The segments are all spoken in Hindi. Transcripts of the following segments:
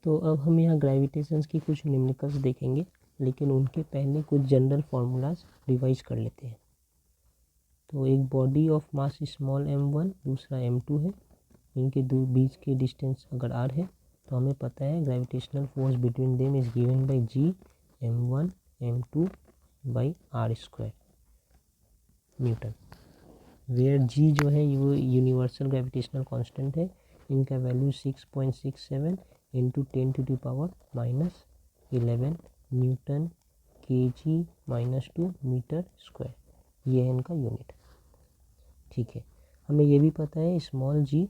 तो अब हम यहाँ ग्रेविटेशंस की कुछ न्यूमेरिकल्स देखेंगे, लेकिन उनके पहले कुछ जनरल फार्मूलाज रिवाइज कर लेते हैं। तो एक body of mass small m1 दूसरा m2 है, इनके दो बीच के डिस्टेंस अगर r है तो हमें पता है gravitational force between them is given by g m1 m2 by r² newton, where g जो है वो यूनिवर्सल ग्रेविटेशनल कांस्टेंट है। इनका value 6.67 into 10⁻⁻11 newton kg-2 metre square, ये है इनका यूनिट। ठीक है, हमें ये भी पता है स्मॉल g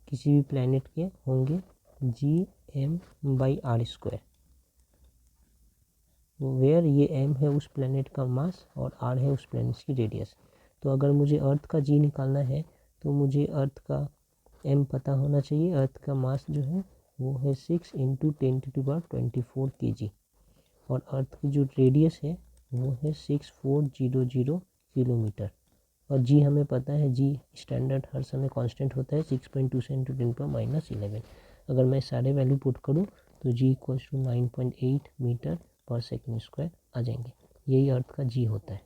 किसी भी प्लैनेट के होंगे gm/r², वेयर ये m है उस प्लैनेट का मास और r है उस प्लैनेट की रेडियस। तो अगर मुझे अर्थ का g निकालना है तो मुझे अर्थ का m पता होना चाहिए। अर्थ का मास जो है वो है 6 इंटू 10⁻24 kg और अर्थ की जो रेडियस है वो है 6400 किलोमीटर। और g हमें पता है, g स्टैंडर्ड हर समय कांस्टेंट होता है 6.2 इंटू 10⁻11। अगर मैं सारे वैल्यू पुट करूँ तो g = 9.8 मीटर पर सेकेंड स्क्वायर आ जाएंगे। यही अर्थ का g होता है।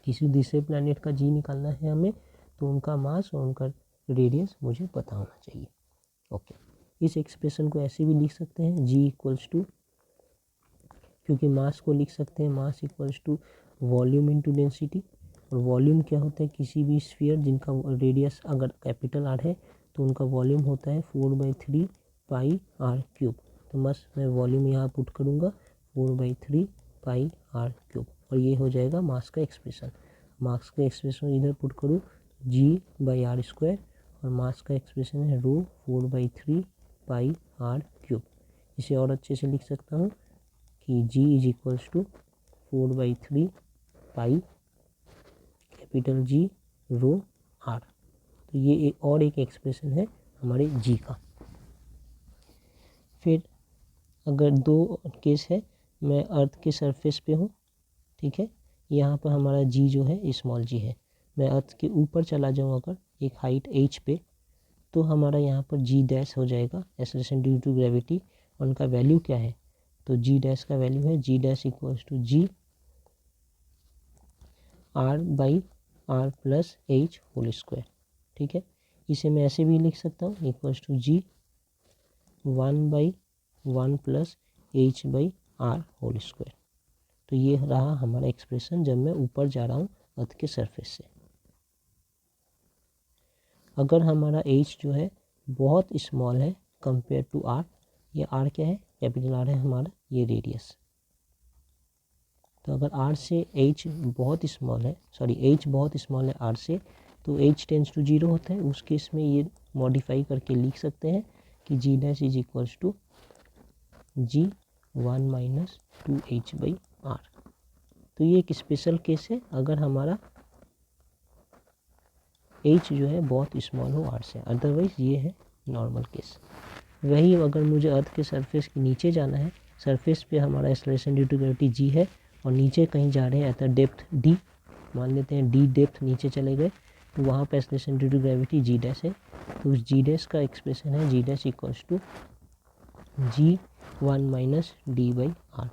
किसी दूसरे प्लैनेट का g निकालना है हमें तो उनका मास और उनका रेडियस मुझे पता होना चाहिए। ओके, इस एक्सप्रेशन को ऐसे भी लिख सकते हैं g = क्योंकि मास को लिख सकते हैं मास = वॉल्यूम इंटू डेंसिटी। और वॉल्यूम क्या होता है, किसी भी स्फीयर जिनका रेडियस अगर कैपिटल R है तो उनका वॉल्यूम होता है 4/3 पाई r³। तो बस मैं वॉल्यूम यहाँ पुट करूँगा 4/3 पाई r³ और ये हो जाएगा मास का एक्सप्रेशन। मास का एक्सप्रेशन इधर पुट करूँ g/r² और मास का एक्सप्रेशन है ρ 4/3 पाई r³। इसे और अच्छे से लिख सकता हूँ कि g = 4/3 pi capital G ρ r। तो ये एक एक्सप्रेशन है हमारे g का। फिर अगर दो केस है, मैं अर्थ के सरफेस पे हूँ, ठीक है, यहाँ पर हमारा g जो है स्मॉल g है। मैं अर्थ के ऊपर चला जाऊँ अगर एक हाइट h पे तो हमारा यहाँ पर g' हो जाएगा एक्सेलरेशन ड्यू टू ग्रेविटी। उनका वैल्यू क्या है, तो g' का वैल्यू है g' = g r/r + h²। ठीक है, इसे मैं ऐसे भी लिख सकता हूँ = g 1/1 + h/r²। तो ये रहा हमारा एक्सप्रेशन जब मैं ऊपर जा रहा हूँ अर्थ के सरफेस से। अगर हमारा h जो है बहुत स्मॉल है कंपेयर टू r, ये r क्या है, कैपिटल R है हमारा, ये रेडियस। तो अगर r से h बहुत स्मॉल है, h बहुत स्मॉल है r से, तो h टेंड्स टू 0 होता है। उस केस में ये मॉडिफाई करके लिख सकते हैं कि g' = g 1 - 2h/r। तो ये एक स्पेशल केस है अगर हमारा h जो है बहुत स्मॉल हो r से, अदरवाइज ये है नॉर्मल केस। वही अगर मुझे अर्थ के सरफेस के नीचे जाना है, सरफेस पे हमारा acceleration due to gravity g है और नीचे कहीं जा रहे हैं एट द डेप्थ d, मान लेते हैं d डेप्थ नीचे चले गए, तो वहाँ पे acceleration due to gravity g' है। तो उस g' का एक्सप्रेशन है g' = g 1 - d/r।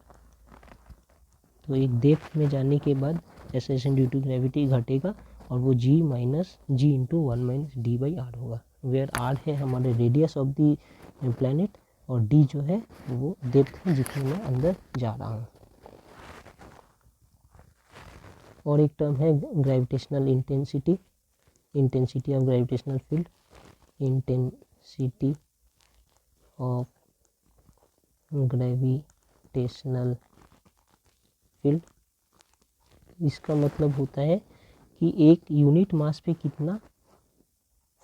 तो एक डेप्थ में जाने के बाद एक्सेलरेशन ड्यू टू ग्रेविटी घटेगा और वो g × 1 - d/r होगा, वेयर r है हमारे रेडियस ऑफ द प्लैनेट और d जो है वो डेप्थ है जितने मैं अंदर जा रहा हूँ। और एक टर्म है gravitational intensity, intensity of gravitational field, intensity of gravitational field. इसका मतलब होता है कि एक यूनिट मास पे कितना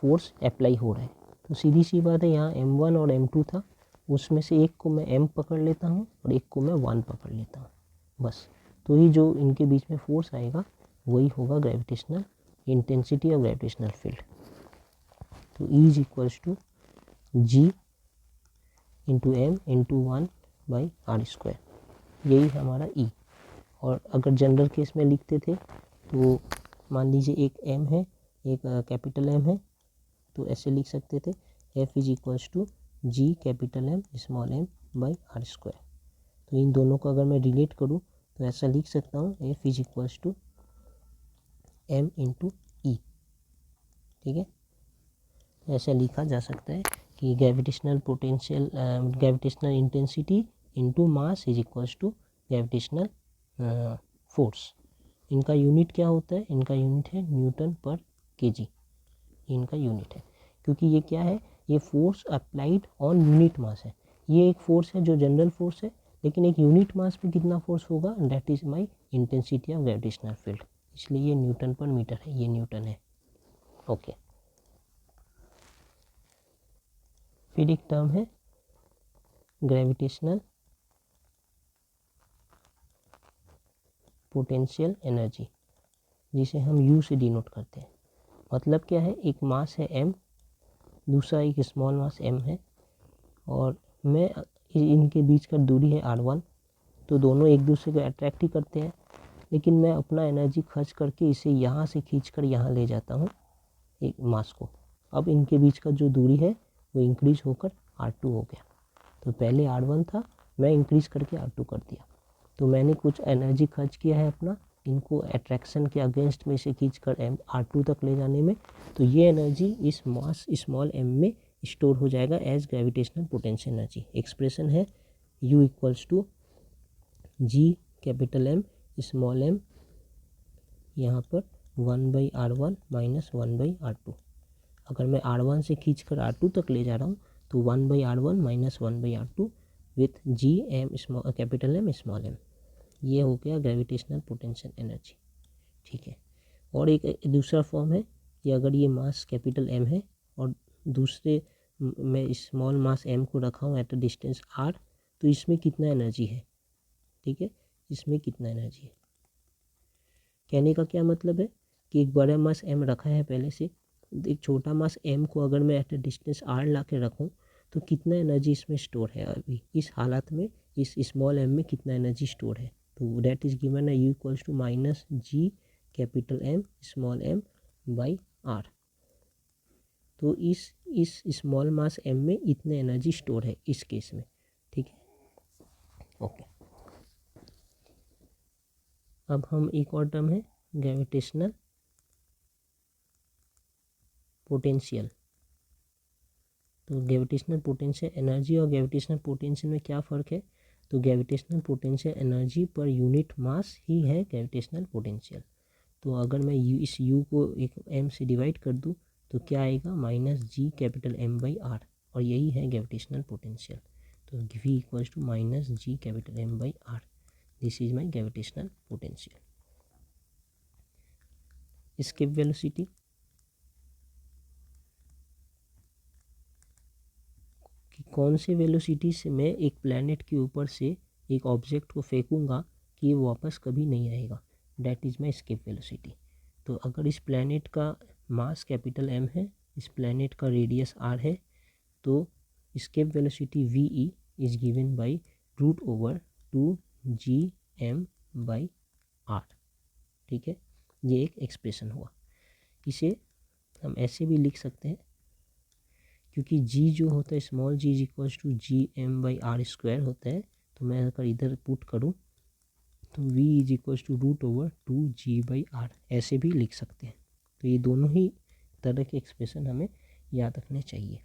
फोर्स अप्लाई हो रहा है। तो सीधी सी बात है, यहाँ m1 और m2 था, उसमें से एक को मैं m पकड़ लेता हूँ और एक को मैं 1 पकड़ लेता हूँ, बस। तो ही जो इनके बीच में फोर्स आएगा वही होगा gravitational intensity of gravitational field. तो E = g × m × 1/r², यही हमारा E। और अगर जनरल केस में लिखते थे तो मान लीजिए एक m है, एक कैपिटल M है, तो ऐसे लिख सकते थे F = G capital M small M by R square. तो इन दोनों को अगर मैं रिलेट करूँ तो ऐसा लिख सकता हूँ F is equals to M into E. ठीक है, ऐसा लिखा जा सकता है कि gravitational potential gravitational intensity into mass is equals to gravitational force. इनका यूनिट क्या होता है? इनका यूनिट है न्यूटन पर केजी, इनका यूनिट है। क्योंकि ये क्या है, ये force applied on unit mass है। ये एक फोर्स है जो जनरल फोर्स है, लेकिन एक यूनिट मास पे कितना फोर्स होगा, that is my intensity of gravitational field, इसलिए ये न्यूटन पर मीटर है, ये न्यूटन है। ओके, फिर एक टर्म है ग्रेविटेशनल पोटेंशियल एनर्जी, जिसे हम यू से डिनोट करते हैं। मतलब क्या है, एक मास है एम, दूसरा एक स्मॉल मास एम है, और मैं इनके बीच का दूरी है r1, तो दोनों एक दूसरे को अट्रैक्ट ही करते हैं, लेकिन मैं अपना एनर्जी खर्च करके इसे यहाँ से खींच कर यहाँ ले जाता हूँ एक मास को। अब इनके बीच का जो दूरी है वो इंक्रीज होकर r2 हो गया। तो पहले r1 था, मैं इंक्रीज करके r2 कर दिया, तो मैंने कुछ एनर्जी खर्च किया है अपना, इनको अट्रैक्शन के अगेंस्ट में से खींच कर r2 तक ले जाने में। तो ये एनर्जी इस मास स्मॉल m में स्टोर हो जाएगा as gravitational potential energy. Expression है u equals to G capital M small M, यहाँ पर 1/r1 माइनस 1/r2। अगर मैं r1 से खींच कर r2 तक ले जा रहा हूँ तो 1/r1 minus 1/r2 with G M small capital M small M, ये हो गया ग्रेविटेशनल पोटेंशियल एनर्जी। ठीक है, और एक दूसरा फॉर्म है कि अगर ये मास कैपिटल एम है और दूसरे मैं स्मॉल मास एम को रखा हूँ एट अ डिस्टेंस r, तो इसमें कितना एनर्जी है। ठीक है, इसमें कितना एनर्जी है, कहने का क्या मतलब है कि एक बड़ा मास m रखा है पहले से, एक छोटा मास m को अगर मैं एट अ डिस्टेंस r ला के रखूँ तो कितना एनर्जी इसमें स्टोर है, अभी इस हालत में इस स्मॉल m में कितना एनर्जी स्टोर है। तो दैट इज गिवन है u equals to minus G capital M small m by r। तो इस स्मॉल मास m में इतने एनर्जी स्टोर है इस केस में। ठीक है, ओके। अब हम एक और टर्म है ग्रेविटेशनल पोटेंशियल। तो ग्रेविटेशनल पोटेंशियल एनर्जी और ग्रेविटेशनल पोटेंशियल में क्या फ़र्क है, तो gravitational potential energy per unit mass ही है ग्रेविटेशनल पोटेंशियल। तो अगर मैं इस u को एक m से डिवाइड कर दूँ तो क्या आएगा, minus G capital M by R, और यही है ग्रेविटेशनल पोटेंशियल। तो v equals to minus G capital M by R, this is my gravitational potential. Escape velocity, कि कौन से वेलोसिटी से मैं एक प्लैनेट के ऊपर से एक ऑब्जेक्ट को फेंकूंगा कि ये वापस कभी नहीं आएगा, that is my escape velocity. तो अगर इस प्लैनेट का मास कैपिटल M है, इस प्लैनेट का रेडियस r है, तो escape velocity ve is given by root over 2gm by r। ठीक है, ये एक एक्सप्रेशन हुआ। इसे हम ऐसे भी लिख सकते हैं, क्योंकि g जो होता है small g is equals to G M by R square होता है, तो मैं अगर इधर पुट करूँ तो v is equals to root over 2g/r, ऐसे भी लिख सकते हैं। तो ये दोनों ही तरह के एक्सप्रेशन हमें याद रखने चाहिए।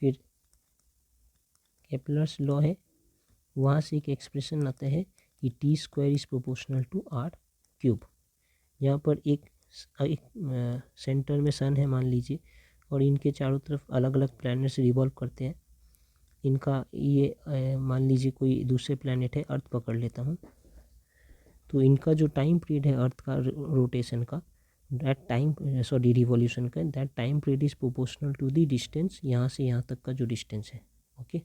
फिर केपलर्स लॉ है, वहाँ से एक एक्सप्रेशन आता है कि T square is proportional to r cube. यहाँ पर एक सेंटर में सन है मान लीजिए, और इनके चारों तरफ अलग अलग प्लैनेट्स रिवॉल्व करते हैं। इनका ये मान लीजिए कोई दूसरे प्लैनेट है, अर्थ पकड़ लेता हूँ, तो इनका जो टाइम पीरियड है अर्थ का रोटेशन का, दैट टाइम रिवॉल्यूशन का, that time period is proportional to the distance, यहाँ से यहाँ तक का जो डिस्टेंस है। ओके,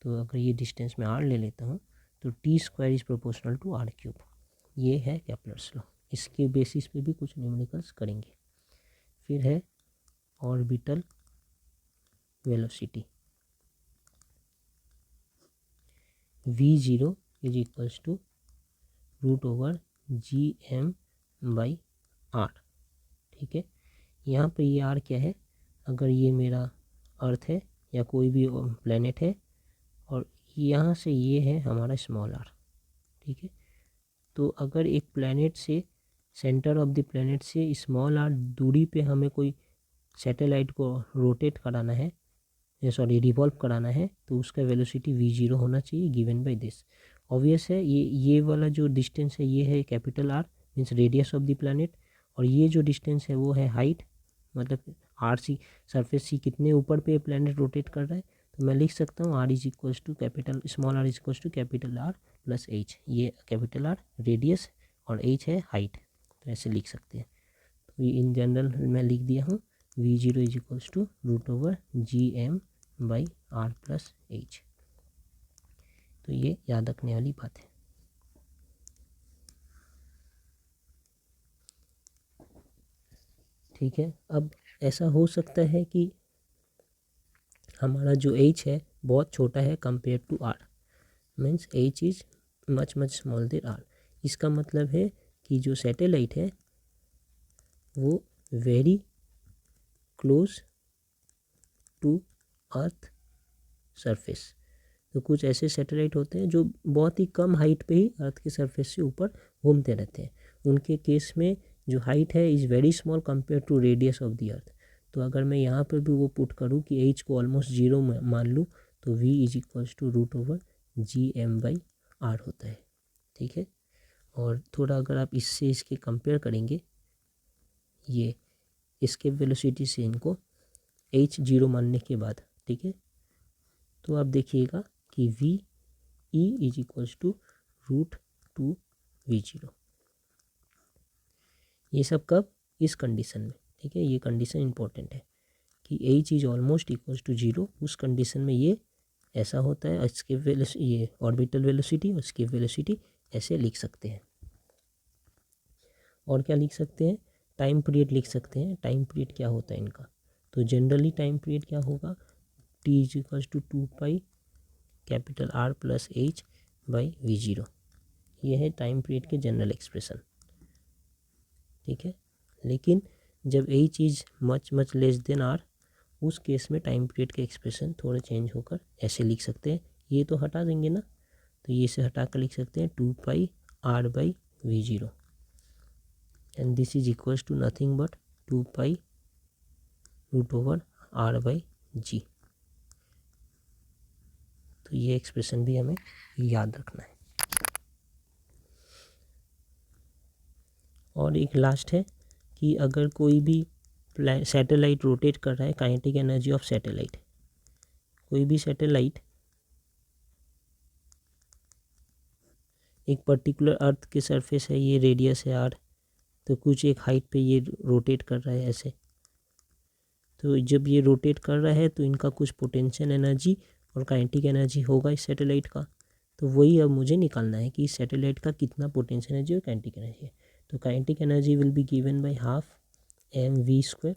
तो अगर ये डिस्टेंस मैं r ले लेता हूँ तो T square is proportional to r cube. ये है केपलर्स लॉ, इसके बेसिस पे भी कुछ न्यूमेरिकल्स करेंगे। फिर है orbital velocity, v0 is equals to root over G M by R. ठीक है, यहाँ पे ये r क्या है, अगर ये मेरा अर्थ है या कोई भी प्लेनेट है, और यहाँ से ये है हमारा स्मॉल आर। ठीक है, तो अगर एक प्लेनेट से, सेंटर ऑफ द प्लेनेट से स्मॉल आर दूरी पे हमें कोई सैटेलाइट को रोटेट कराना है, रिवॉल्व कराना है, तो उसका वेलोसिटी v0 होना चाहिए गिवन बाय दिस। ऑब्वियस है, ये वाला जो डिस्टेंस है ये है capital R, means radius of the planet, और ये जो डिस्टेंस है वो है हाइट, मतलब आर सी, सरफेस सी कितने ऊपर पे प्लैनेट रोटेट कर रहा है। तो मैं लिख सकता हूँ R is equals to capital, small R is equals to capital R plus H. ये कैपिटल आर रेडियस और एच है हाइट, तो ऐसे लिख सकते हैं। तो ये इन जनरल मैं लिख दिया हूँ v0 is equals to √/gm by R plus H. तो ये याद रखने वाली बात है। ठीक है, अब ऐसा हो सकता है कि हमारा जो h है बहुत छोटा है compare to r, means h is much much small than r। इसका मतलब है कि जो सैटेलाइट है वो very close to earth surface. तो कुछ ऐसे सैटेलाइट होते हैं जो बहुत ही कम हाइट पे ही अर्थ के सरफेस से ऊपर घूमते रहते हैं। उनके केस में जो हाइट है is very small compare to radius of the earth. तो अगर मैं यहाँ पर भी वो पुट करूँ कि एच को ऑलमोस्ट 0 मान लूँ, तो v is equals to √/gm/r होता है। ठीक है, और थोड़ा अगर आप इससे इसके कंपेयर करेंगे, ये एस्केप वेलोसिटी से इनको h 0 मानने के बाद, ठीक है, तो आप देखिएगा कि v e is equals to √2v0। ये सब कब? इस कंडीशन में। ठीक है, ये कंडीशन इंपॉर्टेंट है कि h is almost equals to 0। उस कंडीशन में ये ऐसा होता है। एस्केप वेलोसिटी, ये ऑर्बिटल वेलोसिटी और एस्केप वेलोसिटी ऐसे लिख सकते हैं। और क्या लिख सकते हैं? टाइम पीरियड लिख सकते हैं। टाइम पीरियड क्या होता है इनका? तो जनरली टाइम पीरियड क्या होगा? t is equals to 2 capital R plus H by v0। ये है टाइम पीरियड के जनरल एक्सप्रेशन। ठीक है, लेकिन जब h is much much less than r, उस केस में टाइम पीरियड के एक्सप्रेशन थोड़े चेंज होकर ऐसे लिख सकते हैं। ये तो हटा देंगे ना, तो ये से हटा कर लिख सकते हैं 2πr by v0, and this is equals to nothing but 2π√r by g। तो ये एक्सप्रेशन भी हमें याद रखना है। और एक लास्ट है कि अगर कोई भी सैटेलाइट रोटेट कर रहा है, काइनेटिक एनर्जी ऑफ सैटेलाइट, कोई भी सैटेलाइट एक पर्टिकुलर अर्थ के सरफेस है, ये रेडियस है r, तो कुछ एक हाइट पे ये रोटेट कर रहा है ऐसे। तो जब ये रोटेट कर रहा है तो इनका कुछ पोटेंशियल एनर्जी और काइनेटिक एनर्जी होगा इस सैटेलाइट का। तो वही अब मुझे निकालना है कि इस सैटेलाइट का कितना पोटेंशियल एनर्जी और काइनेटिक एनर्जी है। तो kinetic energy will be given by half mv²।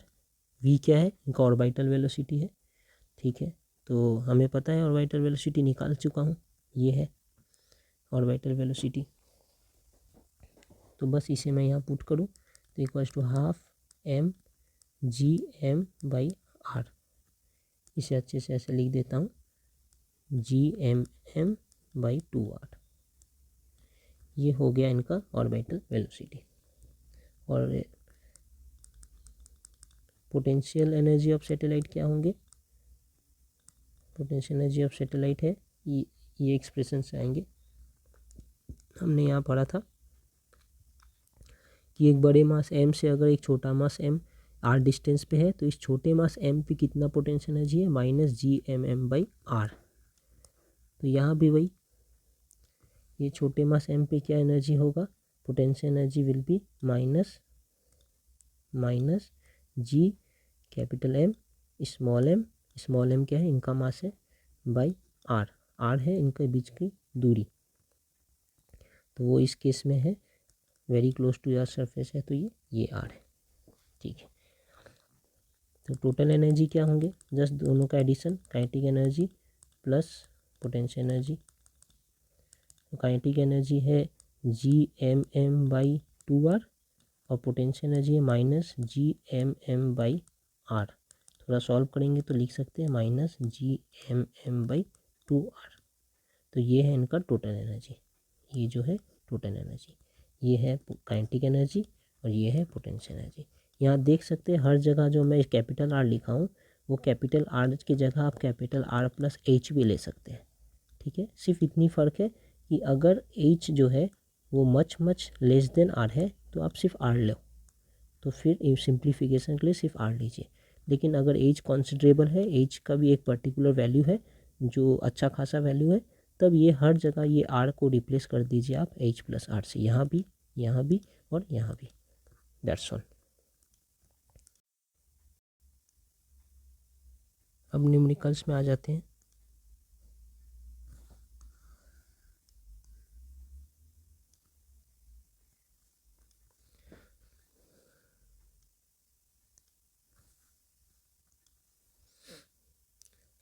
v क्या है? इनका ऑर्बिटल वेलोसिटी है। ठीक है, तो हमें पता है ऑर्बिटल वेलोसिटी, निकाल चुका हूँ, ये है ऑर्बिटल वेलोसिटी। तो बस इसे मैं यहाँ पुट करूँ तो इक्वल्स टू हाफ mgm/r। इसे अच्छे से ऐसे लिख देता हूँ gmm/2r। ये हो गया इनका ऑर्बिटल वेलोसिटी। और पोटेंशियल एनर्जी ऑफ सैटेलाइट क्या होंगे? पोटेंशियल एनर्जी ऑफ सैटेलाइट है ये एक्सप्रेशन से आएंगे। हमने यहाँ पढ़ा था कि एक बड़े मास m से अगर एक छोटा मास m r डिस्टेंस पे है, तो इस छोटे मास m पे कितना पोटेंशियल एनर्जी है? -gmm/r। तो यहाँ भी वही, ये छोटे मास m पे क्या एनर्जी होगा? Potential energy will be minus g capital M small m, small m क्या है? इनका मास है, बाई r, r है इनके बीच की दूरी। तो वो इस केस में है very close to earth surface है, तो ये r है। ठीक है, तो टोटल एनर्जी क्या होंगे? जस्ट दोनों का addition, kinetic energy plus potential energy. तो काइनेटिक एनर्जी है gmm/2r और पोटेंशियल एनर्जी है -gmm/r। थोड़ा सॉल्व करेंगे तो लिख सकते हैं -GMM/2R। तो ये है इनका टोटल एनर्जी, ये जो है टोटल एनर्जी, ये है काइनेटिक एनर्जी और ये है पोटेंशियल एनर्जी। यहाँ देख सकते हैं हर जगह जो मैं कैपिटल आर लिखा हूँ वो कैपिटल आर की जगह आप कैपिटल आर प्लस एच भी ले सकते हैं। ठीक है, सिर्फ इतनी फ़र्क है कि अगर एच जो है वो मच लेस देन आर है तो आप सिर्फ आर लो, तो फिर सिंप्लीफिकेशन के लिए सिर्फ आर लीजिए। लेकिन अगर एज कॉन्सिडरेबल है, एज का भी एक पर्टिकुलर वैल्यू है जो अच्छा खासा वैल्यू है, तब ये हर जगह ये आर को रिप्लेस कर दीजिए आप एच प्लस आर से, यहाँ भी और यहाँ भी। That's all. अब न्यूमेरिकल्स में आ जाते हैं।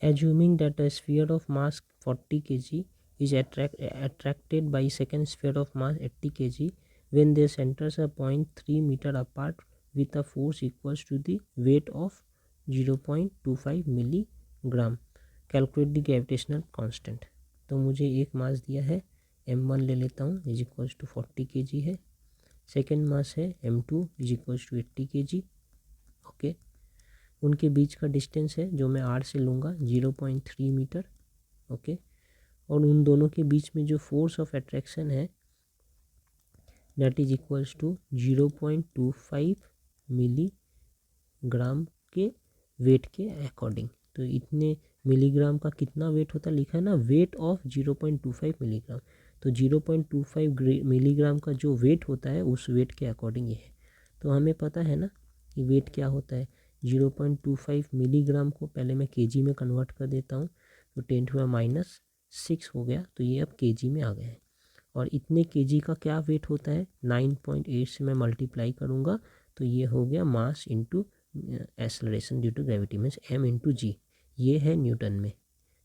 Assuming that a sphere of mass 40 kg is attracted by second sphere of mass 80 kg when their centers are 0.3 meter apart with a force equals to the weight of 0.25 milligram. Calculate the gravitational constant. तो मुझे एक मास दिया है m1 ले लेता हूँ इज इक्वल्स टू 40 kg है। सेकेंड मास है m2 is equals to 80 kg। Okay, उनके बीच का डिस्टेंस है जो मैं आर से लूँगा 0.3 मीटर। ओके, और उन दोनों के बीच में जो फोर्स ऑफ अट्रैक्शन है that is equals to 0.25 milligram के वेट के अकॉर्डिंग। तो इतने मिलीग्राम का कितना वेट होता है लिखा है ना, वेट ऑफ 0.25 मिलीग्राम। तो 0.25 मिलीग्राम का जो वेट होता है उस वेट के अकॉर्डिंग ये है। तो हमें पता है ना कि वेट क्या होता है। 0.25 मिलीग्राम को पहले मैं केजी में कन्वर्ट कर देता हूँ, तो 10⁻⁶ हो गया। तो ये अब केजी में आ गए हैं। और इतने केजी का क्या वेट होता है, 9.8 से मैं मल्टीप्लाई करूँगा तो ये हो गया mass into acceleration due to gravity, means m into G. ये है न्यूटन में।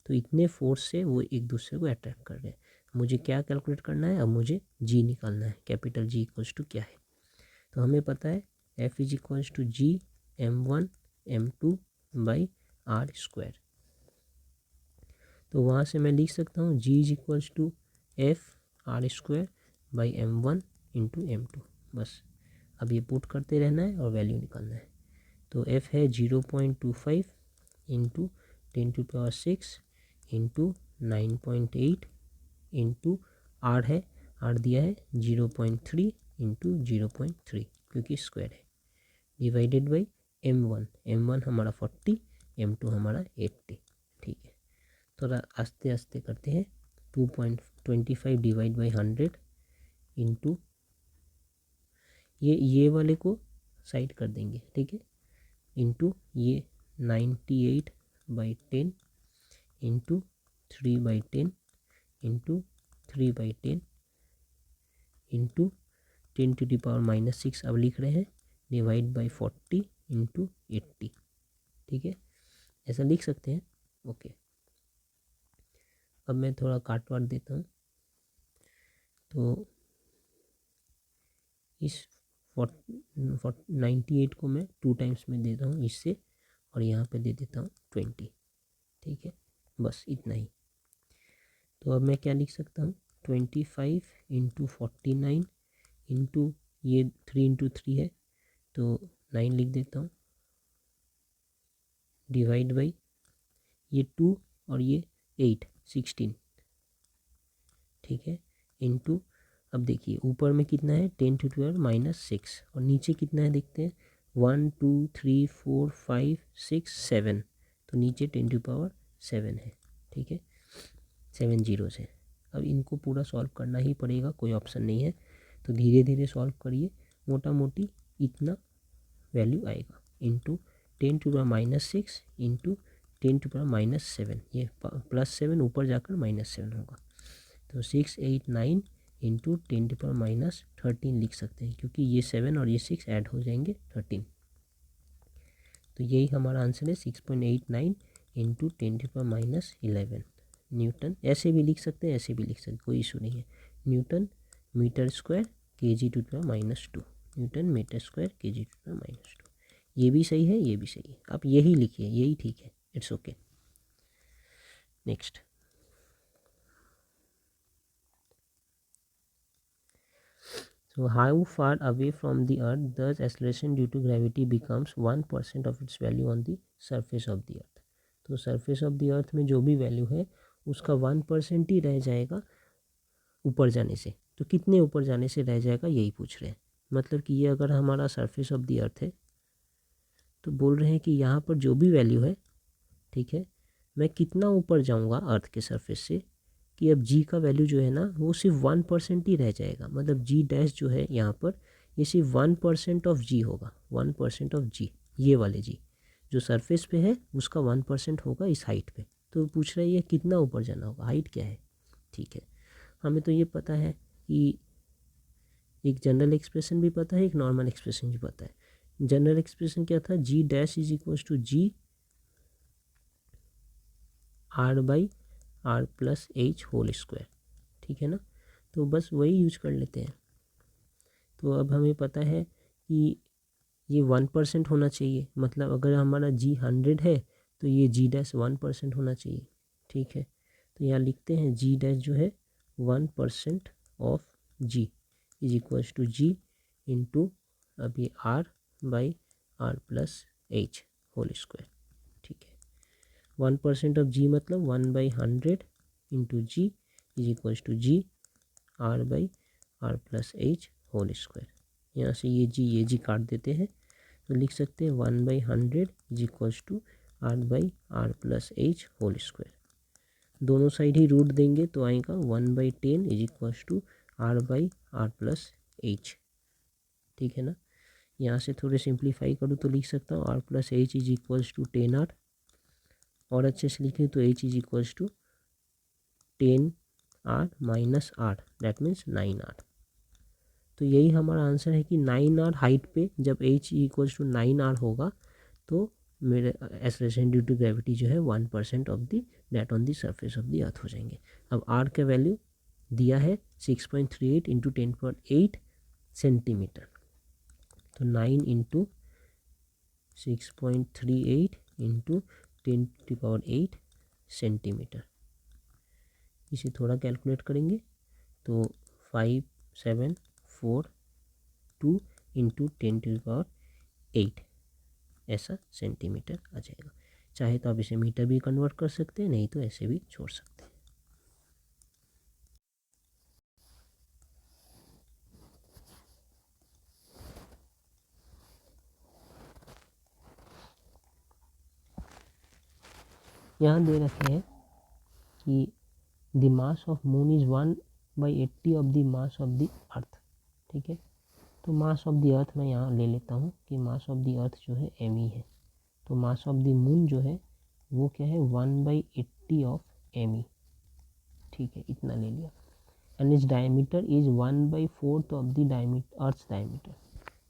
तो इतने फोर्स से वो एक दूसरे को अट्रैक्ट कर रहे हैं। मुझे क्या कैलकुलेट करना है, अब मुझे जी निकालना है। कैपिटल जी इक्वल्स टू क्या है, तो हमें पता है F is equals to G m1 m2/r²। तो वहाँ से मैं लिख सकता हूँ g is equals to F r²/m1 into m2। बस अब ये पुट करते रहना है और वैल्यू निकालना है। तो F है 0.25 इंटू 10⁶ इंटू 9.8 इंटू R है, R दिया है 0.3 इंटू 0.3 क्योंकि स्क्वायर है, डिवाइडेड बाई m1 हमारा 40, m2 हमारा 80। ठीक है, थोड़ा आस्ते आस्ते करते हैं। 2.25 डिवाइड बाई 100 इंटू ये वाले को साइड कर देंगे, ठीक है, इंटू ये 98/10 इंटू 3/10 इंटू 3/10 इंटू 10⁻⁻⁶ अब लिख रहे हैं, डिवाइड बाई 40 इंटू 80। ठीक है, ऐसा लिख सकते हैं। ओके, अब मैं थोड़ा काट वाट देता हूँ। तो इस 98 को मैं 2 टाइम्स में देता हूँ इससे, और यहाँ पे दे देता हूँ 20। ठीक है, बस इतना ही। तो अब मैं क्या लिख सकता हूँ, 25 इंटू 49 इंटू ये 3 इंटू 3 है तो 9 लिख देता हूँ, डिवाइड बाई ये 2 और ये 8 16। ठीक है, इंटू अब देखिए ऊपर में कितना है 10⁻⁻⁶ और नीचे कितना है देखते हैं 1 2 3 4 5 6 7। तो नीचे 10⁻⁷ है। ठीक है, 7 जीरोस है। अब इनको पूरा सॉल्व करना ही पड़ेगा, कोई ऑप्शन नहीं है। तो धीरे धीरे सॉल्व करिए, मोटा मोटी इतना वैल्यू आएगा इंटू 10⁻⁻⁶ इंटू 10⁻⁻7। ये +7 ऊपर जाकर -7 होगा। तो 6 8 9 इंटू 10⁻⁻13 लिख सकते हैं, क्योंकि ये 7 और ये 6 ऐड हो जाएंगे 13। तो यही हमारा आंसर है 6.89 इंटू 10⁻11 न्यूटन। ऐसे भी लिख सकते हैं, ऐसे भी लिख सकते हैं, कोई इशू नहीं है। Newton meter square kg⁻², newton meter square kg⁻²। ये भी सही है, ये भी सही है, आप यही लिखिए, यही ठीक है, it's okay. Next, so how far away from the earth does acceleration due to gravity becomes 1% of its value on the surface of the earth। तो surface of the earth में जो भी वैल्यू है उसका 1% ही रह जाएगा ऊपर जाने से। तो कितने ऊपर जाने से रह जाएगा यही पूछ रहे हैं। मतलब कि ये अगर हमारा सरफेस ऑफ द अर्थ है तो बोल रहे हैं कि यहाँ पर जो भी वैल्यू है, ठीक है, मैं कितना ऊपर जाऊँगा अर्थ के सरफेस से कि अब जी का वैल्यू जो है ना वो सिर्फ 1% ही रह जाएगा। मतलब जी डैश जो है यहाँ पर ये सिर्फ 1% ऑफ जी होगा, 1% ऑफ जी, ये वाले जी जो सरफेस पे है उसका 1% होगा इस हाइट पे। तो पूछ रहा है ये कितना ऊपर जाना होगा, हाइट क्या है। ठीक है, हमें तो ये पता है कि एक जनरल एक्सप्रेशन भी पता है, एक नॉर्मल एक्सप्रेशन भी पता है। जनरल एक्सप्रेशन क्या था, G dash is equals to G R by R plus H whole square. ठीक है ना, तो बस वही यूज कर लेते हैं। तो अब हमें पता है कि ये 1% होना चाहिए। मतलब अगर हमारा जी 100 है तो ये जी डैश 1% होना चाहिए। ठीक है, तो यहाँ लिखते हैं जी डैश जो है 1% of G is equals to G into अब ये R by R plus H whole square. ठीक है, 1% ऑफ जी मतलब 1/100 into G is equals to G R by R plus H whole square. यहाँ से ये जी काट देते हैं तो लिख सकते हैं 1/100 is equals to R by R plus H whole square. दोनों साइड ही रूट देंगे तो आएगा 1/10 is equals to R by R plus H. ठीक है ना, यहाँ से थोड़े सिंप्लीफाई करूँ तो लिख सकता हूँ R plus H is equals to 10R, और अच्छे से लिखें तो H is equals to 10R minus R, that means 9R। तो यही हमारा आंसर है कि 9R हाइट पे जब एच इक्वल्स टू 9R होगा तो मेरे एक्सेलरेशन ड्यू टू ग्रेविटी जो है 1% of the that on the surface of the earth हो जाएंगे। अब आर का वैल्यू दिया है 6.38 इंटू 10⁸ सेंटीमीटर। तो 9 इंटू 6.38 इंटू 10⁸ सेंटीमीटर। इसे थोड़ा कैलकुलेट करेंगे तो 5742 इंटू 10⁸ ऐसा सेंटीमीटर आ जाएगा। चाहे तो आप इसे मीटर भी कन्वर्ट कर सकते हैं, नहीं तो ऐसे भी छोड़ सकते हैं। यहाँ दे रखे हैं कि the mass of moon is 1/80 of the mass of the अर्थ। ठीक है, तो मास ऑफ द अर्थ मैं यहाँ ले लेता हूँ कि मास ऑफ द अर्थ जो है एम ई है। तो मास ऑफ द मून जो है वो क्या है 1/80 ऑफ एम ई। ठीक है, इतना ले लिया। And is diameter is 1/4 of the diameter earth diameter.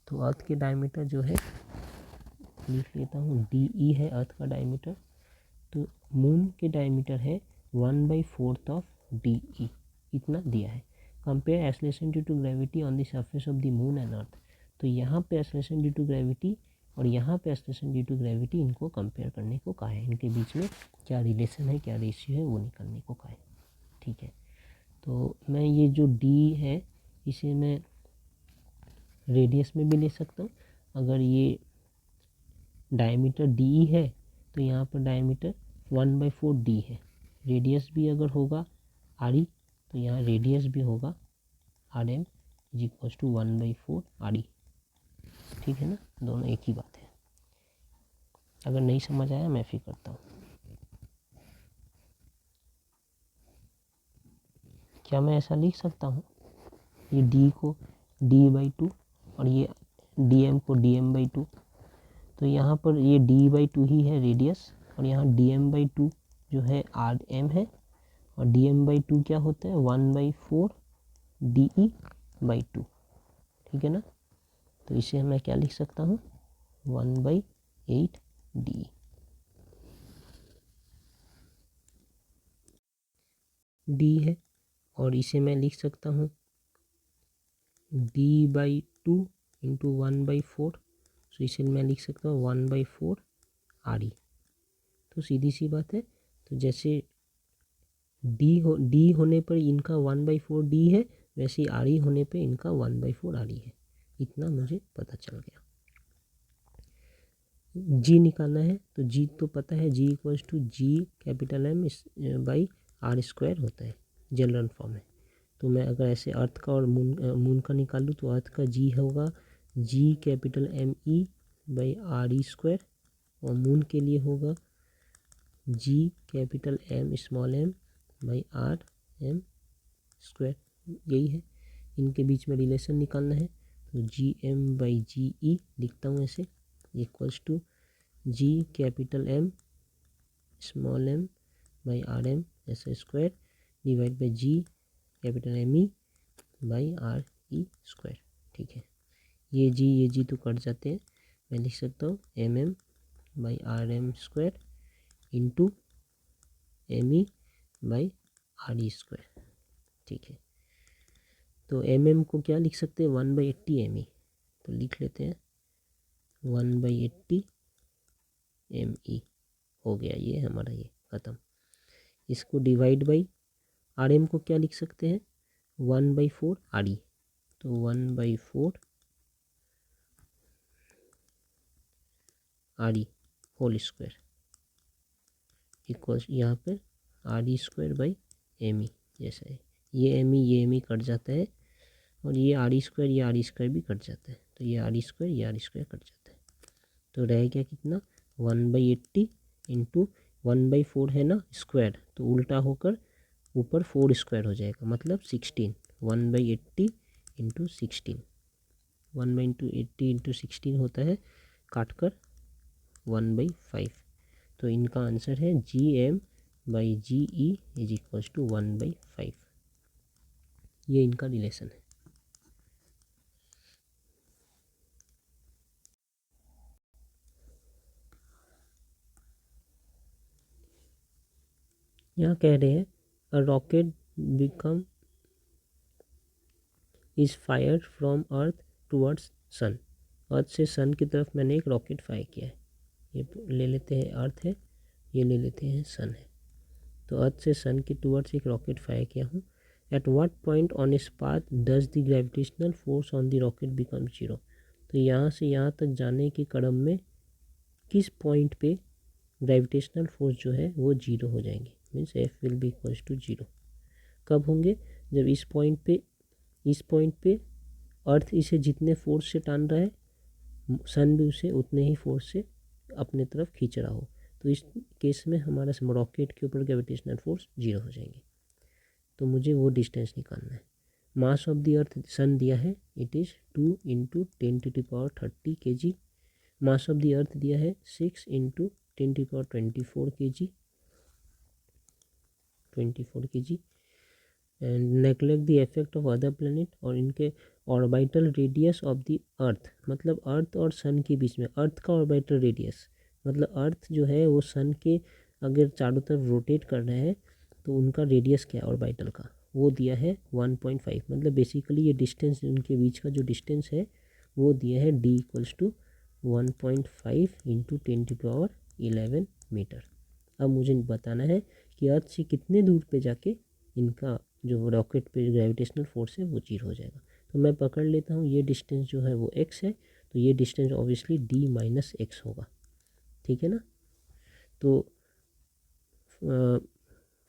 तो अर्थ के डायमीटर जो है लिख लेता हूँ डी ई है अर्थ का डायमीटर। तो मून के डायमीटर है 1/4 ऑफ डी ई, इतना दिया है। Compare acceleration due to gravity on the surface of the moon and earth. तो यहाँ पे एक्सेलरेशन ड्यू टू ग्रेविटी और यहाँ पे एक्सेलरेशन ड्यू टू ग्रेविटी, इनको कंपेयर करने को कहा है। इनके बीच में क्या रिलेशन है, क्या रेशियो है, वो निकालने को कहा है। ठीक है, तो मैं ये जो डी है इसे मैं रेडियस में भी ले सकता हूँ। अगर ये डायमीटर डी है तो यहाँ पर डायमीटर 1/4 डी है। रेडियस भी अगर होगा आर ई तो यहाँ रेडियस भी होगा R M is equals to 1/4 R E. ठीक है ना, दोनों एक ही बात है। अगर नहीं समझ आया मैं फिर करता हूँ। क्या मैं ऐसा लिख सकता हूँ ये डी को d/2 और ये dm को dm/2। तो यहाँ पर ये d/2 ही है रेडियस और यहाँ dm/2 जो है आर एम है और dm/2 क्या होता है 1/4 de/2। ठीक है ना, तो इसे मैं क्या लिख सकता हूँ 1/8 डी। डी है और इसे मैं लिख सकता हूँ d/2 इंटू 1/4। तो इसे मैं लिख सकता हूँ 1/4 RE। तो सीधी सी बात है, तो जैसे डी होने पर इनका 1/4 डी है, वैसे ही RE होने पे इनका 1/4 RE है। इतना मुझे पता चल गया। जी निकालना है, तो जी तो पता है, G equals to G capital M by R square होता है, जनरल फॉर्म है। तो मैं अगर ऐसे अर्थ का और मून का निकालूँ तो अर्थ का जी होगा G capital M E by R E square, और मून के लिए होगा G capital M small M by R M square. यही है, इनके बीच में रिलेशन निकालना है। तो जी एम बाई जी ई लिखता हूँ ऐसे, equals to G capital M small M by R M ऐसा square divide by G capital M E by R E square. ठीक है, ये जी तो कट जाते हैं। मैं लिख सकता हूँ M M by R M square into M E by R E square. ठीक है, तो एम एम को क्या लिख सकते हैं, 1/80 एम ई। तो लिख लेते हैं 1/80 एम ई। हो गया ये हमारा, ये ख़त्म। इसको डिवाइड बाई आर एम को क्या लिख सकते हैं, 1/4 RE। तो 1/4 RE होल स्क्वायर इक्वल्स यहाँ पर RE square by M E. जैसा है ये एम ई कट जाता है, और ये RE स्क्वायर ये RE स्क्वायर भी कट जाता है, तो ये RE स्क्वायर ये RE स्क्वायर कट जाता है। तो रह गया कितना, 1/80 इंटू 1/4 है ना स्क्वायर, तो उल्टा होकर ऊपर 4 स्क्वायर हो जाएगा, मतलब 16। 1/80 इंटू 16, 1/80 इंटू 16 होता है काट कर 1/5। तो इनका आंसर है G M by G E is equals to 1/5। ये इनका रिलेशन है। यहाँ कह रहे हैं a rocket become is fire from earth towards sun. Earth से सन की तरफ मैंने एक रॉकेट फायर किया है। ये ले लेते हैं अर्थ है, ये ले लेते हैं सन है। तो अर्थ से सन की टूवर्ड्स एक रॉकेट फायर किया हूँ। एट व्हाट पॉइंट ऑन इस path does the gravitational force on the rocket become zero. तो यहाँ से यहाँ तक जाने के क्रम में किस पॉइंट पे ग्रेविटेशनल फोर्स जो है वो जीरो हो जाएंगे, means F will be equals to zero. कब होंगे, जब इस पॉइंट पे अर्थ इसे जितने फोर्स से टान रहा है, सन भी उसे उतने ही फोर्स से अपने तरफ खींच रहा हो। तो इस केस में हमारा रॉकेट के ऊपर ग्रेविटेशनल फोर्स जीरो हो जाएंगे। तो मुझे वो डिस्टेंस निकालना है। मास ऑफ द अर्थ सन दिया है, it is 2 into 10⁻30 kg। Mass of the अर्थ दिया है 6 into 10⁻24 kg, 24 kg। And neglect the effect of other planet, और इनके orbital radius of the earth, मतलब अर्थ और सन के बीच में अर्थ का ऑर्बिटल रेडियस, मतलब अर्थ जो है वो सन के अगर चारों तरफ रोटेट कर रहा है तो उनका रेडियस क्या है ऑर्बिटल का, वो दिया है 1.5। मतलब बेसिकली ये डिस्टेंस उनके बीच का जो डिस्टेंस है वो दिया है d equals to 1.5 into 10⁻11 meter. अब मुझे बताना है कि अर्थ से कितने दूर पे जाके इनका जो रॉकेट पे ग्रेविटेशनल फोर्स है वो जीरो हो जाएगा। तो मैं पकड़ लेता हूँ ये डिस्टेंस जो है वो x है, तो ये डिस्टेंस ऑब्वियसली d-x होगा। ठीक है ना। तो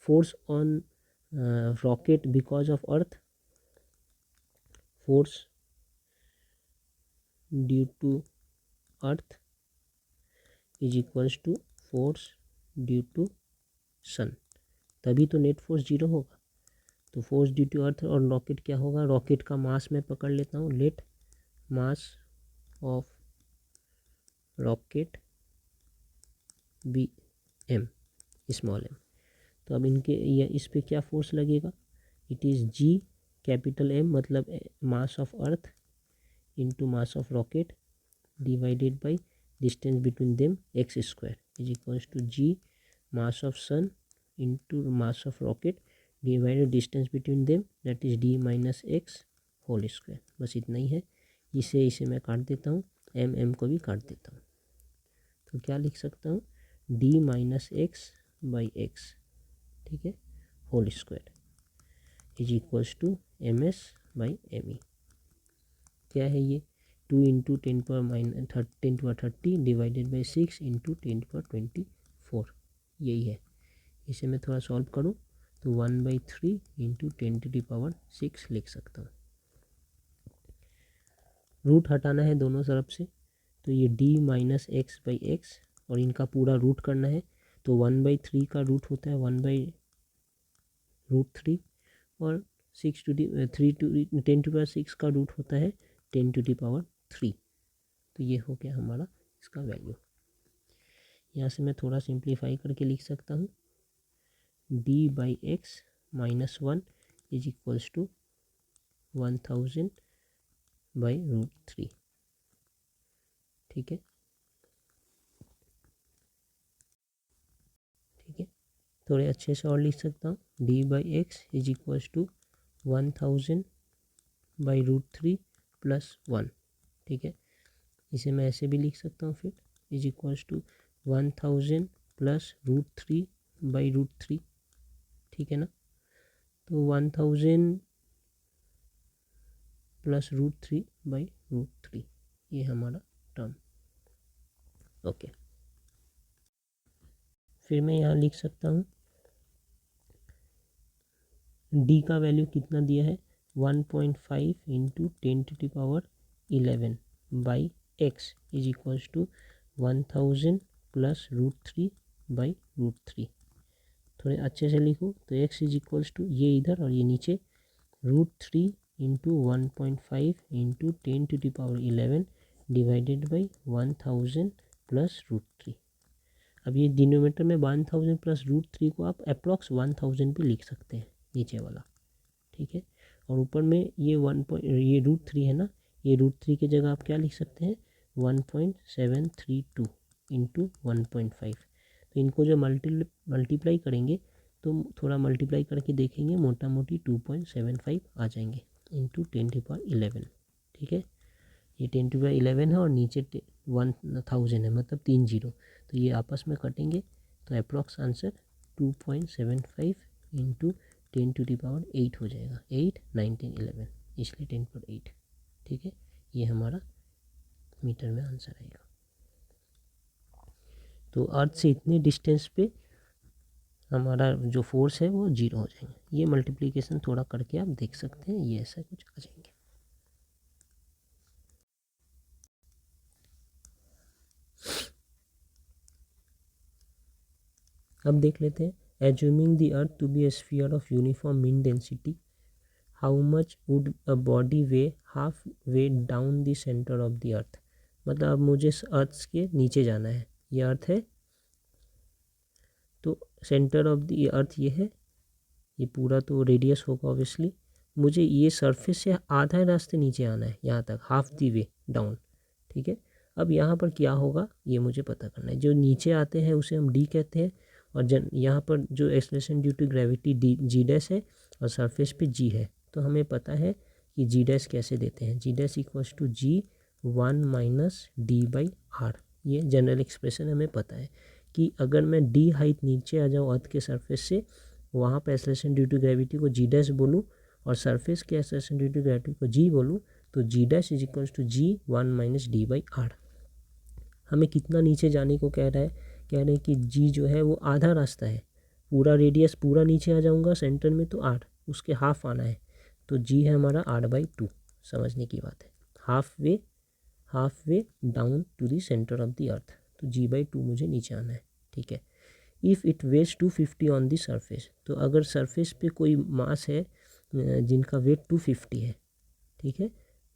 force on rocket because of earth, force due to earth is equals to force due to sun, तभी तो नेट फोर्स जीरो होगा। तो फोर्स ड्यू टू अर्थ और रॉकेट क्या होगा, रॉकेट का मास मैं पकड़ लेता हूँ, let mass of rocket be M small M. तो अब इनके या इस पे क्या फोर्स लगेगा, it is G capital M, मतलब mass of earth into mass of rocket divided by distance between them x square is equals to G mass of sun into mass of rocket divided distance between them, that is d-x whole square. बस इतना ही है। इसे मैं काट देता हूँ, एम को भी काट देता हूँ, तो क्या लिख सकता हूँ, D minus X by X, ठीक है, whole square is equals to M S by M E. क्या है ये, 2 इंटू 10⁻30 डिवाइडेड बाई 6 इंटू 10⁻24, यही है। इसे मैं थोड़ा सॉल्व करूँ तो 1/3 इंटू 10⁻6 लिख सकता हूँ। रूट हटाना है दोनों तरफ से, तो ये d minus X by x और इनका पूरा रूट करना है, तो 1/3 का रूट होता है 1/√3 और 10⁻6 का रूट होता है 10⁻3। तो ये हो गया हमारा इसका वैल्यू। यहाँ से मैं थोड़ा सिंप्लीफाई करके लिख सकता हूँ, d by X minus 1 is equals to 1000/√3, ठीक है, ठीक है। थोड़े अच्छे से और लिख सकता हूँ, d by X is equals to 1000/√3 plus 1, ठीक है। इसे मैं ऐसे भी लिख सकता हूँ फिर, इज इक्वल्स टू 1000 प्लस √3/√3, ठीक है ना। तो 1000 प्लस √3/√3, ये हमारा टर्म, ओके। फिर मैं यहाँ लिख सकता हूँ d का वैल्यू कितना दिया है, 1.5 into 10⁻11 by X is equals to 1000 plus √3/√3। थोड़े अच्छे से लिखूँ तो x इज इक्वल्स टू ये इधर और ये नीचे √3 into 1.5 into 10⁻11 divided by 1000 plus √3। अब ये डिनोमिनेटर में 1000 प्लस √3 को आप अप्रॉक्स 1000 भी लिख सकते हैं, नीचे वाला, ठीक है। और ऊपर में ये ये √3 है ना, ये √3 की जगह आप क्या लिख सकते हैं, 1.732 इंटू 1.5। तो इनको जो मल्टीप्लाई करेंगे तो थोड़ा मल्टीप्लाई करके देखेंगे, मोटा मोटी 2.75 आ जाएंगे इंटू 10⁻11, ठीक है। ये 10⁻11 है और नीचे 1000 है, मतलब 3 0, तो ये आपस में कटेंगे, तो अप्रॉक्स आंसर 2.75 इंटू 10⁸ हो जाएगा, 8 19 11, इसलिए 10⁸, ठीक है। ये हमारा मीटर में आंसर आएगा। तो अर्थ से इतने डिस्टेंस पे हमारा जो फोर्स है वो 0 हो जाएंगे। ये मल्टीप्लिकेशन थोड़ा करके आप देख सकते हैं, ये ऐसा कुछ आ जाएंगे। अब देख लेते हैं, assuming the earth to be a sphere of uniform mean density, how much would a body weigh half way down the centre of the earth. मतलब अब मुझे अर्थ के नीचे जाना है, ये अर्थ है, तो सेंटर ऑफ द अर्थ ये है, ये पूरा तो रेडियस होगा ऑब्वियसली, मुझे ये सरफेस से आधा रास्ते नीचे आना है, यहाँ तक हाफ दी वे डाउन, ठीक है। अब यहाँ पर क्या होगा ये मुझे पता करना है। जो नीचे आते हैं उसे हम डी कहते हैं, और यहाँ पर जो acceleration due to gravity G dash है और सरफेस पे जी है, तो हमें पता है कि जी डैश कैसे देते हैं, G dash equals to G1 minus D/R। ये जनरल एक्सप्रेशन हमें पता है कि अगर मैं डी हाइट नीचे आ जाऊँ अर्थ के सरफेस से, वहाँ पर एक्सेलरेशन ड्यू टू ग्रेविटी को जी डैश बोलूँ और सरफेस के एक्सेलरेशन ड्यू टू ग्रेविटी को जी बोलूँ, तो G dash is equals to G1 minus D/R। हमें कितना नीचे जाने को कह रहा है, कह रहे हैं कि जी जो है वो आधा रास्ता है, पूरा रेडियस पूरा नीचे आ जाऊंगा सेंटर में तो 8, उसके हाफ आना है, तो जी है हमारा 8/2। समझने की बात है, half way down to the centre of the earth, तो G/2 मुझे नीचे आना है, ठीक है। If it weights 250 on the surface, तो अगर सरफेस पे कोई मास है जिनका वेट 250 है, ठीक है,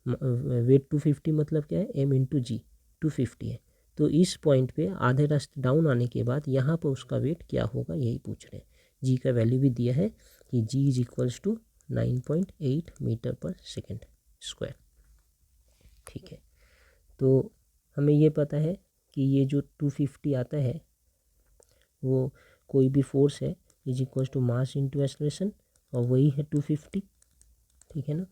वेट 250 मतलब क्या है, m इंटू जी, 250 है, तो इस पॉइंट पे आधे रास्ते डाउन आने के बाद यहाँ पर उसका वेट क्या होगा यही पूछ रहे हैं। जी का वैल्यू भी दिया है कि जी इज इक्वल्स टू 9.8 मीटर पर सेकेंड स्क्वायर, ठीक है। तो हमें ये पता है कि ये जो 250 आता है वो कोई भी फोर्स है is equals to mass into acceleration, और वही है 250, ठीक है ना।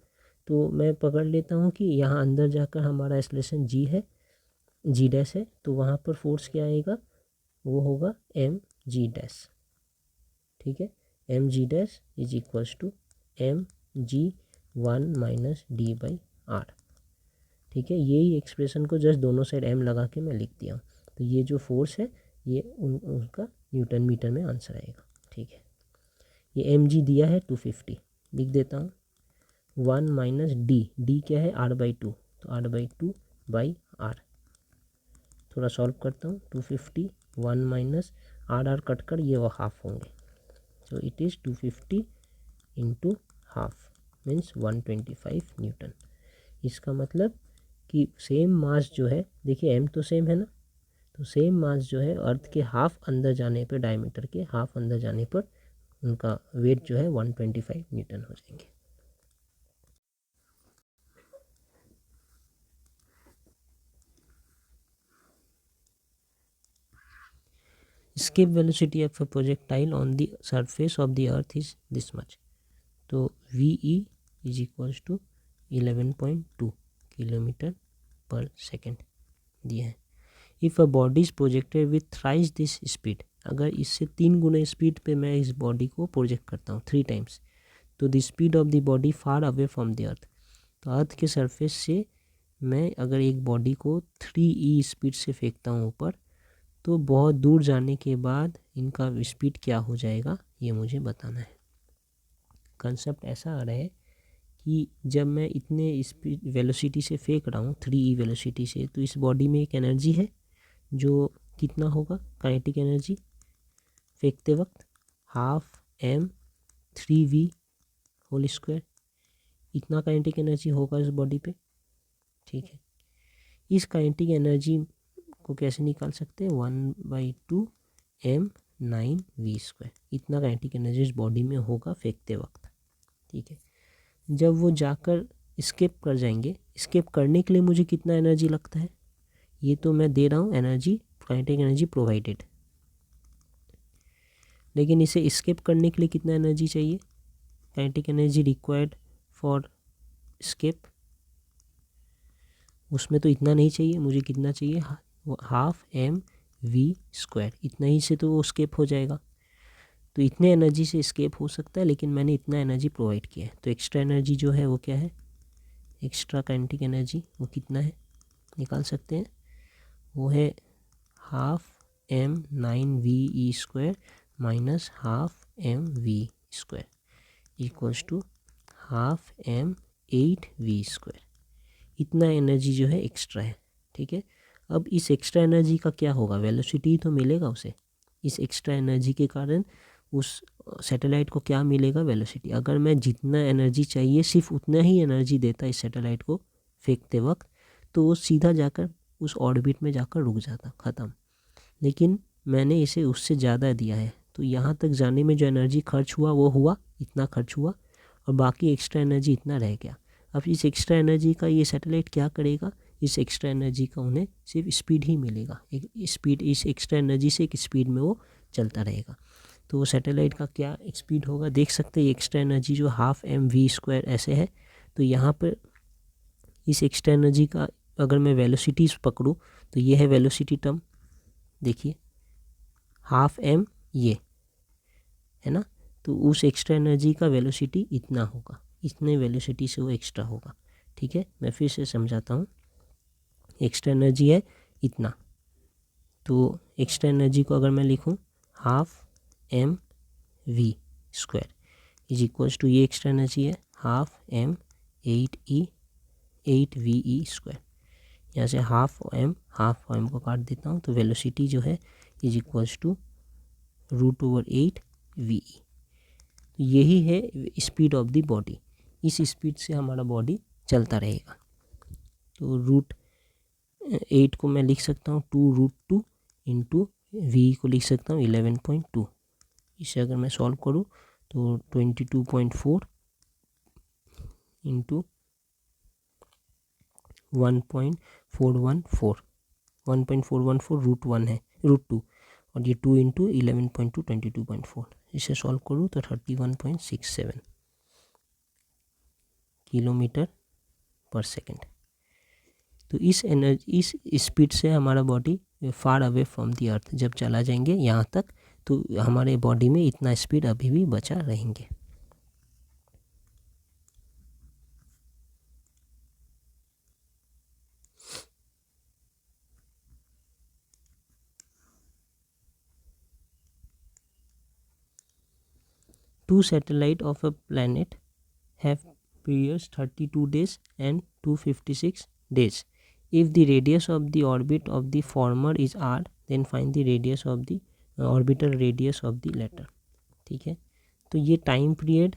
तो मैं पकड़ लेता हूँ कि यहाँ अंदर जाकर हमारा एक्सेलरेशन जी है, जी डैश है, तो वहाँ पर फोर्स क्या आएगा, वो होगा एम जी डैश। ठीक है, M G dash is equals to M G 1 - d/r। ठीक है, यही एक्सप्रेशन को जस्ट दोनों साइड एम लगा के मैं लिख दिया हूँ। तो ये जो फोर्स है ये उनका न्यूटन मीटर में आंसर आएगा। ठीक है, ये एम जी दिया है 250, लिख देता हूँ 1 - डी क्या है r/2, तो r/2/r। थोड़ा सॉल्व करता हूँ, 250 1 - r कट कर ये वो हाफ होंगे, तो it is 250 into half means 125 Newton. इसका मतलब कि सेम मास जो है, देखिए एम तो सेम है ना, तो सेम मास जो है अर्थ के हाफ अंदर जाने पर, डायमीटर के हाफ अंदर जाने पर उनका वेट जो है 125 न्यूटन हो जाएंगे। escape velocity of a projectile on the surface of the earth is this much, तो VE is equals to 11.2 kilometre पर सेकेंड दिया है। If a body is projected with thrice this speed, अगर इससे 3 गुना स्पीड पे मैं इस बॉडी को प्रोजेक्ट करता हूँ 3 टाइम्स, तो the speed of the body far away from the earth, तो अर्थ के सरफेस से मैं अगर एक बॉडी को 3e स्पीड से फेंकता हूँ ऊपर, तो बहुत दूर जाने के बाद इनका स्पीड क्या हो जाएगा ये मुझे बताना है। कंसेप्ट ऐसा आ रहा है कि जब मैं इतने स्पीड वेलोसिटी से फेंक रहा हूँ 3e वेलोसिटी से, तो इस बॉडी में एक एनर्जी है जो कितना होगा, काइनेटिक एनर्जी फेंकते वक्त ½ m 3v², इतना काइनेटिक एनर्जी होगा इस बॉडी पे। ठीक है, इस काइनेटिक एनर्जी को कैसे निकाल सकते हैं, 1/2 m 9v², इतना काइनेटिक एनर्जी इस बॉडी में होगा फेंकते वक्त। ठीक है, जब वो जाकर स्केप कर जाएंगे, स्केप करने के लिए मुझे कितना एनर्जी लगता है, ये तो मैं दे रहा हूँ एनर्जी, काइनेटिक एनर्जी प्रोवाइडेड, लेकिन इसे स्केप करने के लिए कितना एनर्जी चाहिए, kinetic energy required for escape, उसमें तो इतना नहीं चाहिए, मुझे कितना चाहिए, ½ mv², इतना ही से तो वो स्केप हो जाएगा। तो इतने एनर्जी से स्केप हो सकता है, लेकिन मैंने इतना एनर्जी प्रोवाइड किया है, तो एक्स्ट्रा एनर्जी जो है वो क्या है, एक्स्ट्रा काइनेटिक एनर्जी वो कितना है निकाल सकते हैं, वो है ½ m 9ve² -½ mv² equals to ½ m 8v²। इतना एनर्जी जो है एक्स्ट्रा है। ठीक है, अब इस एक्स्ट्रा एनर्जी का क्या होगा, वेलोसिटी तो मिलेगा उसे, इस एक्स्ट्रा एनर्जी के कारण उस सैटेलाइट को क्या मिलेगा, वेलोसिटी। अगर मैं जितना एनर्जी चाहिए सिर्फ उतना ही एनर्जी देता इस सैटेलाइट को फेंकते वक्त, तो वो सीधा जाकर उस ऑर्बिट में जाकर रुक जाता, ख़त्म। लेकिन मैंने इसे उससे ज़्यादा दिया है, तो यहाँ तक जाने में जो एनर्जी खर्च हुआ वो हुआ, इतना खर्च हुआ, और बाकी एक्स्ट्रा एनर्जी इतना रह गया। अब इस एक्स्ट्रा एनर्जी का ये सैटेलाइट क्या करेगा, इस एक्स्ट्रा एनर्जी का उन्हें सिर्फ स्पीड ही मिलेगा, एक स्पीड, इस एक्स्ट्रा एनर्जी से एक स्पीड में वो चलता रहेगा। तो वो सैटेलाइट का क्या स्पीड होगा, देख सकते हैं एक्स्ट्रा एनर्जी जो ½ mv² ऐसे है, तो यहाँ पर इस एक्स्ट्रा एनर्जी का अगर मैं वेलोसिटीज़ पकड़ूँ, तो ये है वेलोसिटी टर्म, देखिए ½ m ये है ना, तो उस एक्स्ट्रा एनर्जी का वेलोसिटी इतना होगा, इतने वेलोसिटी से वो एक्स्ट्रा होगा। ठीक है, मैं फिर से समझाता हूँ, एक्स्ट्रा एनर्जी है इतना, तो एक्स्ट्रा एनर्जी को अगर मैं लिखूँ ½ mv² इज इक्वल्स टू, ये एक्स्ट्रा एनर्जी है ½ m 8ve², यहाँ से ½ m को काट देता हूँ, तो वेलोसिटी जो है इज इक्वल्स टू √8ve। यही है स्पीड ऑफ द बॉडी, इस स्पीड से हमारा बॉडी चलता रहेगा। तो √8 को मैं लिख सकता हूँ 2√2 इंटू वी को लिख सकता हूँ 11.2। इसे अगर मैं सॉल्व करूँ तो 22.4 इंटू 1.414 √1 है, √2, और ये 2 इंटू 11.2 22.4, इसे सॉल्व करूँ तो 31.67 किलोमीटर पर सेकेंड। तो इस स्पीड से हमारा body far away from the earth जब चला जाएंगे यहाँ तक, तो हमारे बॉडी में इतना स्पीड अभी भी बचा रहेंगे। Two satellites of a planet have periods 32 days and 256 days. If the radius of the orbit of the former is r, then find the radius of the orbital radius of the latter. ठीक है, तो ये टाइम पीरियड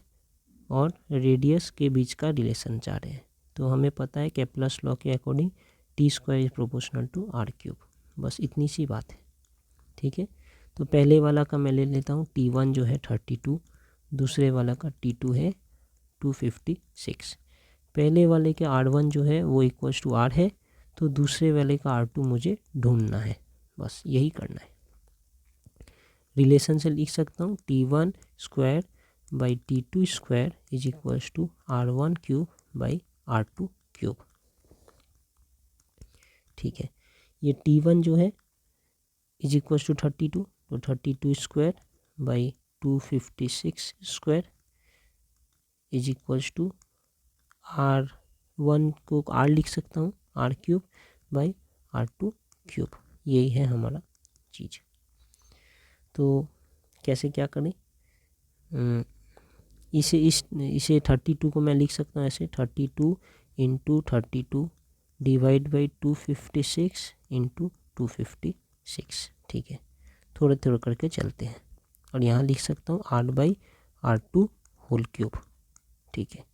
और रेडियस के बीच का रिलेशन चाह रहे हैं। तो हमें पता है केप्लर्स लॉ के according T square is proportional to R cube. बस इतनी सी बात है। ठीक है, तो पहले वाला का मैं ले लेता हूँ, T1 जो है 32, दूसरे वाला का T2 है 256। पहले वाले के R1 जो है वो इक्वल्स टू R है, तो दूसरे वाले का R2 मुझे ढूंढना है। बस यही करना है। रिलेशन से लिख सकता हूँ T1 square by T2 square is equals to R1 cube by R2 cube. ठीक है, ये T1 जो है इज इक्वल्स टू 32, तो 32 square by 256 square is equals to R1 को R लिख सकता हूँ R cube by R2 cube. यही है हमारा चीज़। तो कैसे क्या करें, इसे 32 को मैं लिख सकता हूँ ऐसे 32 इंटू 32 डिवाइड बाई 256 इंटू 256। ठीक है, थोड़े थोड़े करके चलते हैं और यहाँ लिख सकता हूँ R/R2 होल क्यूब। ठीक है,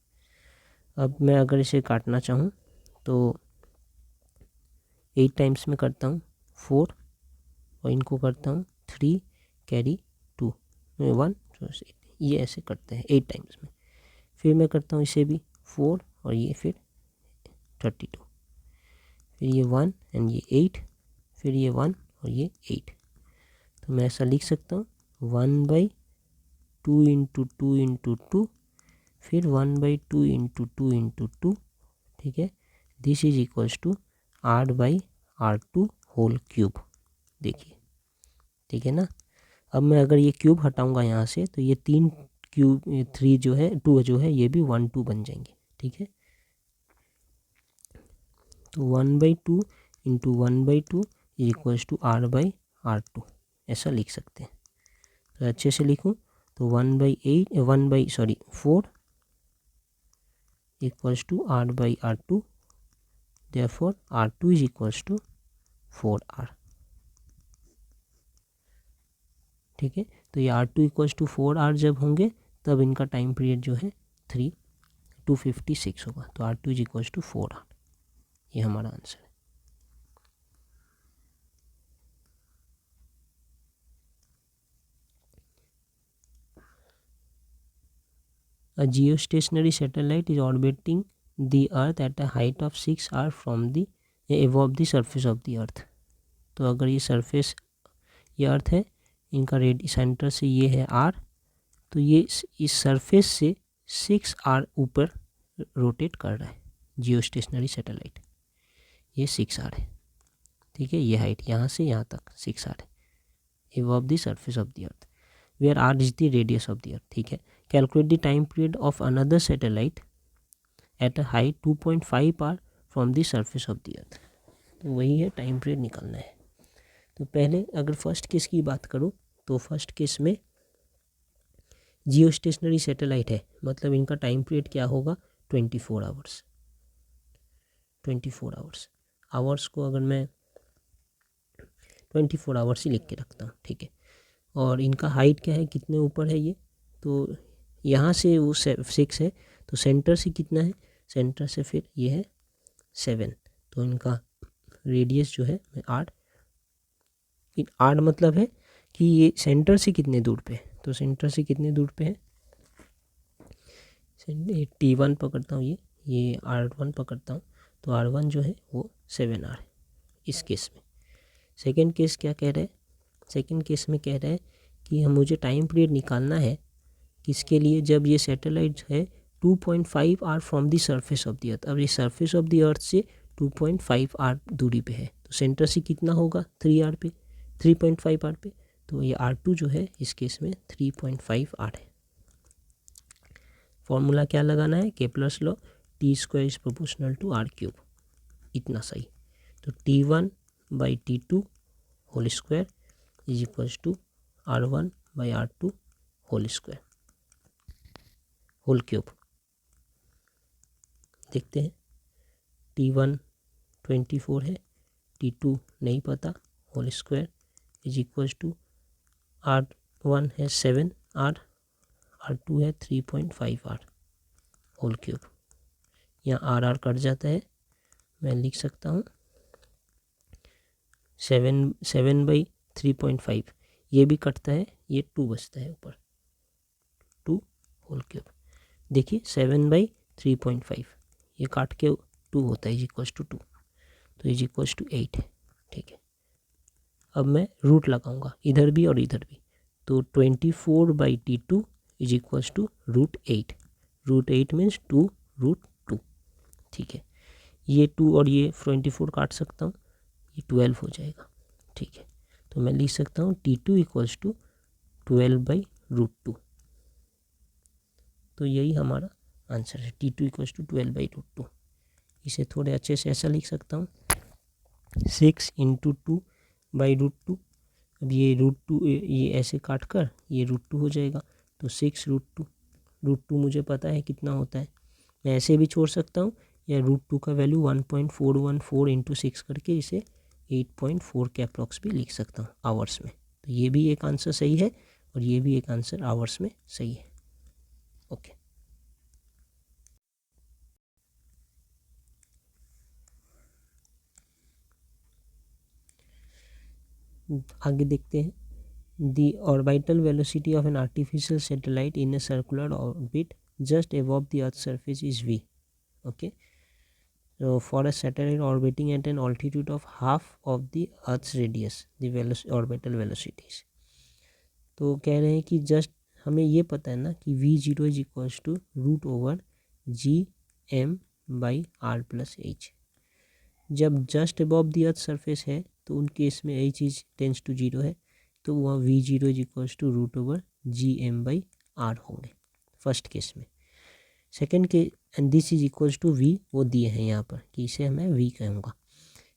अब मैं अगर इसे काटना चाहूँ तो 8 टाइम्स में करता हूँ 4 और इनको करता हूँ 3 कैरी 2 1, ये ऐसे करते हैं 8 टाइम्स में। फिर मैं करता हूँ इसे भी 4 और ये फिर 32, फिर ये 1 एंड ये 8, फिर ये 1 और ये 8। तो मैं ऐसा लिख सकता हूँ 1/2 इंटू 2 इंटू 2, फिर 1/2 इंटू 2 इंटू 2। ठीक है, this is equals to R/R2 whole cube. देखिए, ठीक है ना। अब मैं अगर ये क्यूब हटाऊंगा यहाँ से तो ये 3 जो है 2 जो है ये भी 1 2 बन जाएंगे। ठीक है, तो 1/2 into 1/2 is equals to R/R2 ऐसा लिख सकते हैं। तो अच्छे से लिखूँ तो 4 equals to R/R2, therefore R2 is equals to 4R। ठीक है, तो ये R2 इक्वल्स टू 4R जब होंगे तब इनका टाइम पीरियड जो है 256 होगा। तो R2 is equals to 4R, ये हमारा आंसर है। A geostationary satellite is orbiting the earth at a height of 6R from the above the surface of the earth। तो अगर ये सरफेस ये अर्थ है, इनका सेंटर से ये है R, तो ये इस सरफेस से 6R ऊपर रोटेट कर रहा है जियोस्टेशनरी सैटेलाइट। ये 6R है। ठीक है, ये हाइट यहाँ से यहाँ तक 6R है above the surface of the earth where R is the radius of the earth। ठीक है, calculate the time period of another satellite at a height 2.5R from the surface of the earth. तो वही है, टाइम पीरियड निकालना है। तो पहले अगर फर्स्ट केस की बात करूँ तो फर्स्ट केस में जियोस्टेशनरी सैटेलाइट है, मतलब इनका टाइम पीरियड क्या होगा 24 आवर्स। 24 आवर्स, आवर्स को अगर मैं 24 आवर्स ही लिख के रखता हूँ। ठीक है, और इनका हाइट क्या है, कितने ऊपर है ये, तो यहाँ से वो 6 है, तो सेंटर से कितना है, सेंटर से फिर ये है 7, तो इनका रेडियस जो है 8 मतलब है कि ये सेंटर से कितने दूर पे है, तो सेंटर से कितने दूर पे है, T1 पकड़ता हूँ, ये R1 पकड़ता हूँ, तो R1 जो है वो 7R है इस केस में। सेकेंड केस क्या कह रहा है, सेकेंड केस में कह रहा है कि हम मुझे टाइम पीरियड निकालना है किसके लिए, जब ये सैटेलाइट है 2.5R from the surface of the अर्थ। अब ये सरफेस ऑफ द अर्थ से 2.5 आर दूरी पे है, तो सेंटर से कितना होगा 3 आर पे, 3.5 आर पे, तो ये R2 जो है इस केस में 3.5 आर है। फॉर्मूला क्या लगाना है, Kepler's law, T square is proportional to R cube, इतना सही। तो T1/T2 whole square is equals to R1/R2 whole square whole cube. देखते हैं, T1 24 है, T2 नहीं पता, whole square is equals to R1 है 7 आर, R2 है 3.5 आर होल क्यूब। यहाँ आर कट जाता है, मैं लिख सकता हूँ 7/3.5, ये भी कटता है, ये 2 बचता है ऊपर, 2 होल क्यूब। देखिए 7/3.5 ये काट के 2 होता है, इज इक्वल्स टू 2, तो इज इक्वल्स टू 8 है। ठीक है, अब मैं रूट लगाऊंगा इधर भी और इधर भी, तो 24/T2 is equals to √8, √8 means 2√2। ठीक है, ये 2 और ये 24 काट सकता हूँ, ये 12 हो जाएगा। ठीक है, तो मैं लिख सकता हूँ T2 इक्वल्स टू 12/√2। तो यही हमारा आंसर है, T2 इक्वल्स टू 12/√2। इसे थोड़े अच्छे से ऐसा लिख सकता हूँ 6 × 2/√2। अब ये √2 ये ऐसे काट कर ये √2 हो जाएगा, तो 6√2, √2 मुझे पता है कितना होता है, मैं ऐसे भी छोड़ सकता हूँ, या √2 का वैल्यू 1.414 × 6 करके इसे 8.4 के अप्रॉक्स भी लिख सकता हूँ आवर्स में। तो ये भी एक आंसर सही है और ये भी एक आंसर आवर्स में सही है। ओके, आगे देखते हैं। The orbital velocity of an artificial satellite in a circular orbit just above the Earth's surface is v. Okay, so for a satellite orbiting at an altitude of half of the Earth's radius, the orbital velocities. तो कह रहे हैं कि जस्ट हमें ये पता है ना कि v0 is equals to √g/m/r+h। जब just above the earth surface है तो उन केस में h इज टेंस टू 0 है, तो वहाँ v0 is equals to √g/m/r होंगे फर्स्ट केस में। सेकंड के and this is equals to v वो दिए हैं यहाँ पर कि इसे मैं v कहूँगा।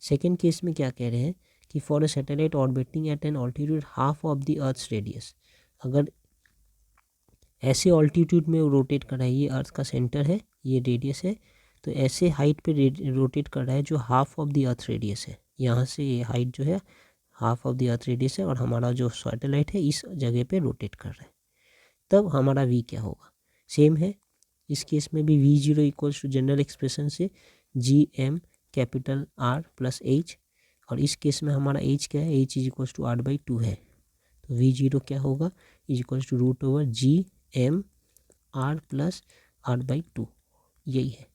सेकंड केस में क्या कह रहे हैं कि for a satellite orbiting at an altitude half of the earth's radius, अगर ऐसे ऑल्टीट्यूड में रोटेट कर रहा है, ये अर्थ का सेंटर है, ये रेडियस है, तो ऐसे हाइट पे रोटेट कर रहा है जो half of the earth radius है, यहाँ से ये हाइट जो है half of the earth radius है, और हमारा जो सैटेलाइट है इस जगह पे रोटेट कर रहा है, तब हमारा v क्या होगा, सेम है इस केस में भी v0 equals to general expression से G/m⁻R+h, और इस केस में हमारा h क्या है, h is equals to R/2 है, तो v0 क्या होगा इज इक्वल्स टू √G/m/R+R/2, यही है।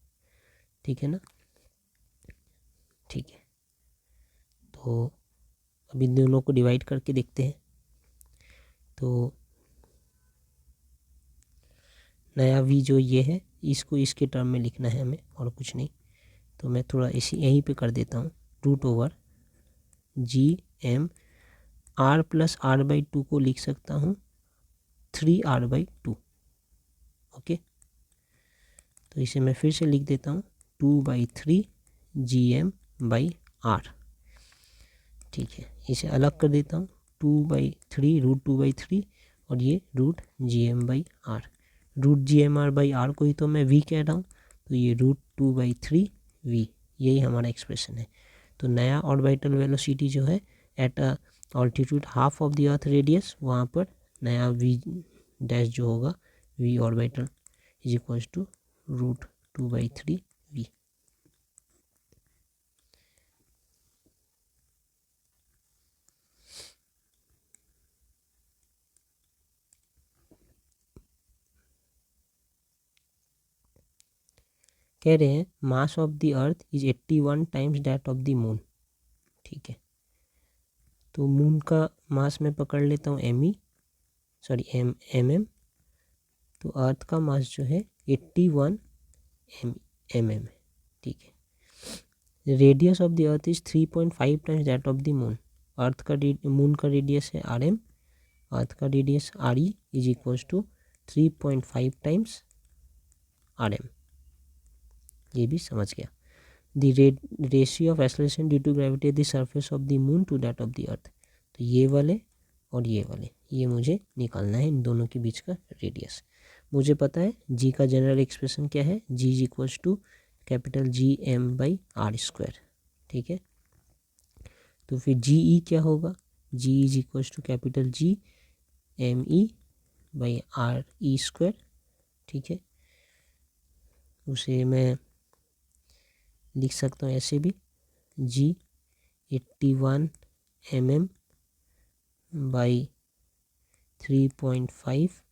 ठीक है ना, ठीक है, तो अब इन दोनों को डिवाइड करके देखते हैं। तो नया v जो ये है इसको इसके टर्म में लिखना है हमें और कुछ नहीं, तो मैं थोड़ा इसी यहीं पे कर देता हूँ, √G/m/R+R/2 को लिख सकता हूँ 3R/2। ओके, तो इसे मैं फिर से लिख देता हूँ 2/3 Gm/R। ठीक है, इसे अलग कर देता हूँ 2/3 √2/3 और ये √Gm/R, √Gm/R को ही तो मैं v कह रहा हूँ, तो ये √2/3 v, यही हमारा एक्सप्रेशन है। तो नया ऑर्बिटल वेलोसिटी जो है at a altitude half of the earth radius, वहाँ पर नया v डैश जो होगा v orbital is equals to √2/3 v। कह रहे हैं mass of the earth is 81 times that of the moon. ठीक है, तो मून का मास मैं पकड़ लेता हूँ mm, तो अर्थ का मास जो है 81 mm है। ठीक है, radius of the earth is 3.5 times that of the moon. Earth का मून का रेडियस है आर एम, अर्थ का radius R E is equals to 3.5 times R M. ये भी समझ गया। The ratio of acceleration due to gravity the surface of the moon to that of the earth. तो ये वाले और ये वाले, ये मुझे निकालना है इन दोनों के बीच का रेडियस। मुझे पता है जी का जनरल एक्सप्रेशन क्या है, G is equals to capital G M by R square. ठीक है, तो फिर जी ई क्या होगा, G is equals to capital G M E by R E square. ठीक है, उसे मैं लिख सकता हूँ ऐसे भी, G 81 mm by 3.5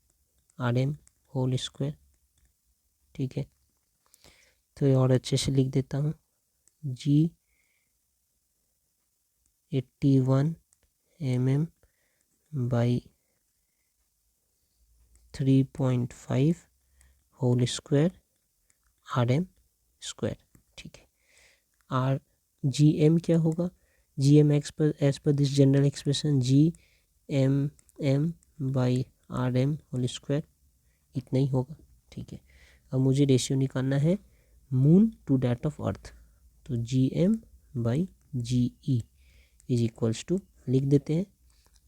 RM whole square. ठीक है, तो और अच्छे से लिख देता हूँ, G 81 mm by 3.5 whole square RM square. ठीक है, आर जी एम क्या होगा, जी एम एक्स पर एज पर this general expression G M M by R M whole square, इतना ही होगा। ठीक है, अब मुझे रेशियो निकालना है moon to that of earth, तो G M by G E is equals to, लिख देते हैं,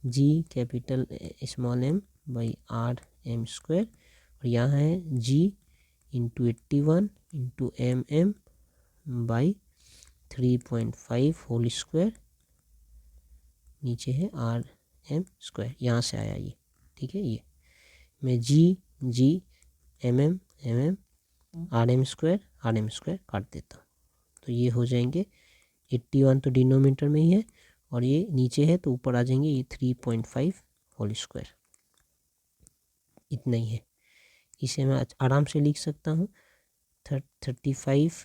G capital small M by R M square, और यहाँ है G into 81 into M by 3.5 whole square, नीचे है आर एम स्क्वायर, यहाँ से आया ये। ठीक है, ये मैं G M R M square काट देता हूँ, तो ये हो जाएंगे 81 तो डिनोमिनेटर में ही है और ये नीचे है तो ऊपर आ जाएंगे ये 3.5 होल स्क्वायर, इतना ही है। इसे मैं आराम से लिख सकता हूँ 35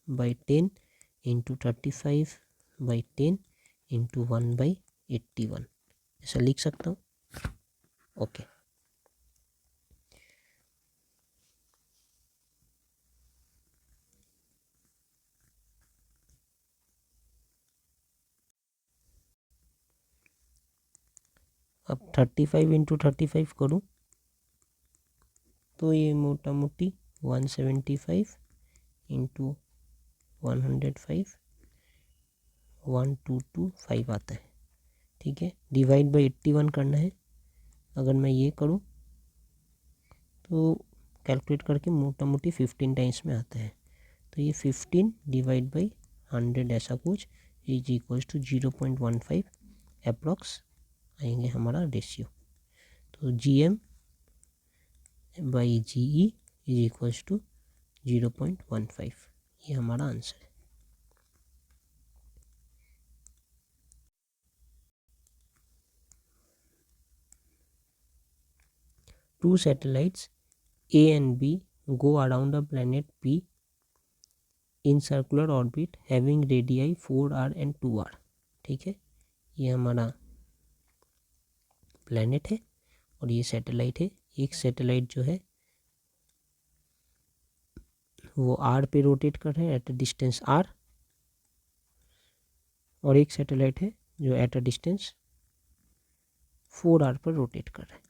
बाई 10 इंटू 35 बाई 10 इंटू 1/81, ऐसा लिख सकता हूँ। ओके, अब 35 इंटू 35 करूँ तो ये मोटा मोटी 175 इंटू 105 1225 आता है। ठीक है, डिवाइड बाई 81 करना है। अगर मैं ये करूँ तो कैलकुलेट करके मोटा मोटी 15 टाइम्स में आता है, तो ये 15 डिवाइड बाई 100 ऐसा कुछ इज इक्वल्स टू 0.15 अप्रॉक्स आएंगे हमारा रेशियो। तो G M by G E is equals to 0.15, ये हमारा आंसर है। Two satellites A and B go around a planet P in circular orbit having radii 4r and 2r। ठीक है, ये हमारा प्लैनेट है और ये सैटेलाइट है। एक सैटेलाइट जो है वो आर पे रोटेट कर रहे हैं एट अ डिस्टेंस आर, और एक सैटेलाइट है जो एट अ डिस्टेंस 4r पर रोटेट कर रहा है।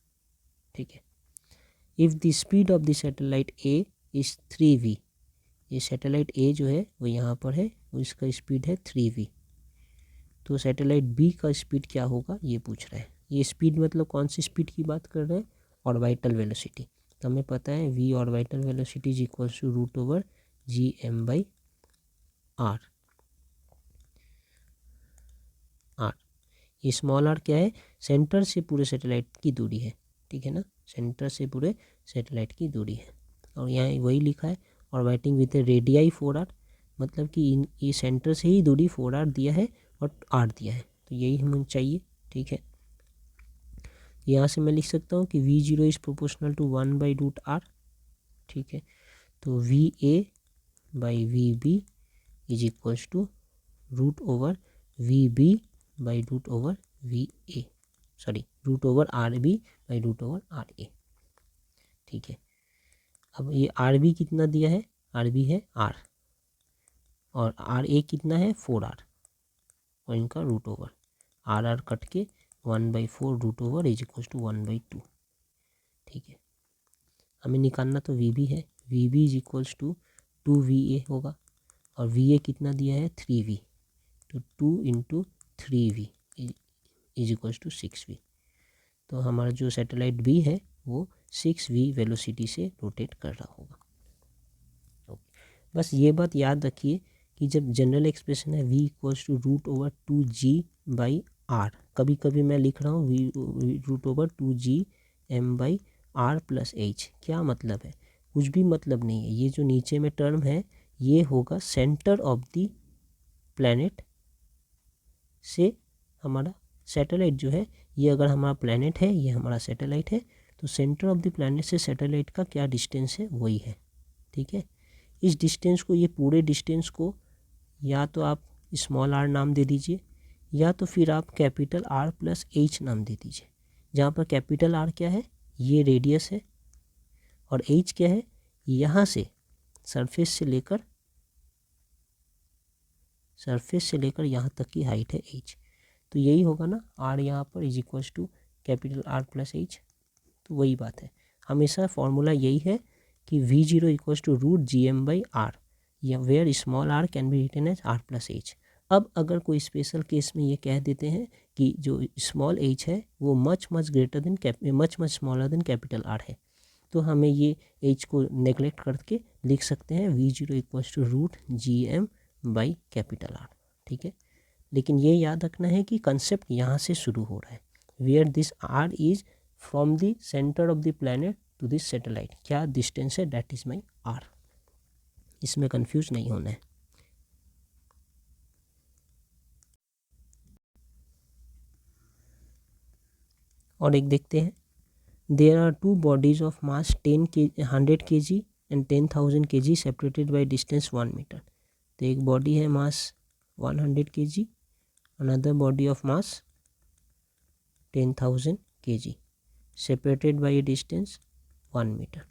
ठीक है, if the speed of the satellite A is 3v, ये सैटेलाइट ए जो है वो यहाँ पर है, इसका स्पीड है 3v, तो सैटेलाइट बी का स्पीड क्या होगा ये पूछ रहा है। ये स्पीड मतलब कौन सी स्पीड की बात कर रहे हैं, ऑर्बिटल वेलोसिटी। तो हमें पता है v orbital velocity is equals to root over G M by R. ये स्मॉल आर क्या है, सेंटर से पूरे सैटेलाइट की दूरी है। ठीक है ना, सेंटर से पूरे सैटेलाइट की दूरी है, और यहाँ वही लिखा है ऑर्बिटिंग विद रेडियाई 4r, मतलब कि ये सेंटर से ही दूरी 4r दिया है और r दिया है, तो यही हमें चाहिए। ठीक है, यहाँ से मैं लिख सकता हूँ कि v0 is proportional to 1/√r। ठीक है, तो va by vb is equals to root over vb by root over va, sorry root over rb by root over ra। ठीक है, अब ये rb कितना दिया है, rb है r, और आर ए कितना है 4r और इनका रूट ओवर आर कट के 1/4 root over is equal to 1/2। ठीक है, हमें निकालना तो वी बी है, V B is equals to 2VA होगा और VA कितना दिया है 3V, तो 2 into 3V is equals to 6V। तो हमारा जो सैटेलाइट बी है वो 6V वेलोसिटी से रोटेट कर रहा होगा। बस ये बात याद रखिए कि जब जनरल एक्सप्रेशन है v इक्वल्स टू √2g/r, कभी कभी मैं लिख रहा हूँ √2gm/r+h, क्या मतलब है? कुछ भी मतलब नहीं है। ये जो नीचे में टर्म है ये होगा सेंटर ऑफ द प्लैनेट से हमारा सैटेलाइट जो है, ये अगर हमारा प्लैनेट है, ये हमारा सैटेलाइट है, तो सेंटर ऑफ द प्लैनेट से सैटेलाइट का क्या डिस्टेंस है वही है। ठीक है, इस डिस्टेंस को, ये पूरे डिस्टेंस को या तो आप स्मॉल r नाम दे दीजिए या तो फिर आप कैपिटल R+h नाम दे दीजिए। जहाँ पर कैपिटल R क्या है, ये रेडियस है, और h क्या है, यहाँ से सरफेस से लेकर यहाँ तक की हाइट है h। तो यही होगा ना r यहाँ पर is equals to capital R+h। तो वही बात है, हमेशा फॉर्मूला यही है कि v0 इक्वल्स टू √gm/r, या where small r can be written as r+h। अब अगर कोई स्पेशल केस में ये कह देते हैं कि जो स्मॉल h है वो much smaller than capital R है, तो हमें ये h को नेगलेक्ट करके लिख सकते हैं v0 इक्वल्स टू √gm/R। ठीक है, लेकिन ये याद रखना है कि कंसेप्ट यहाँ से शुरू हो रहा है, where this r is from the centre of the planet to this satellite, क्या डिस्टेंस है, दैट इज माई r। इसमें कंफ्यूज नहीं होना है। और एक देखते हैं, there are 2 bodies of mass 100 kg and 10,000 kg separated by distance 1 meter. तो एक बॉडी है mass 100 kg, another body of mass 10,000 kg separated by a distance 1 meter.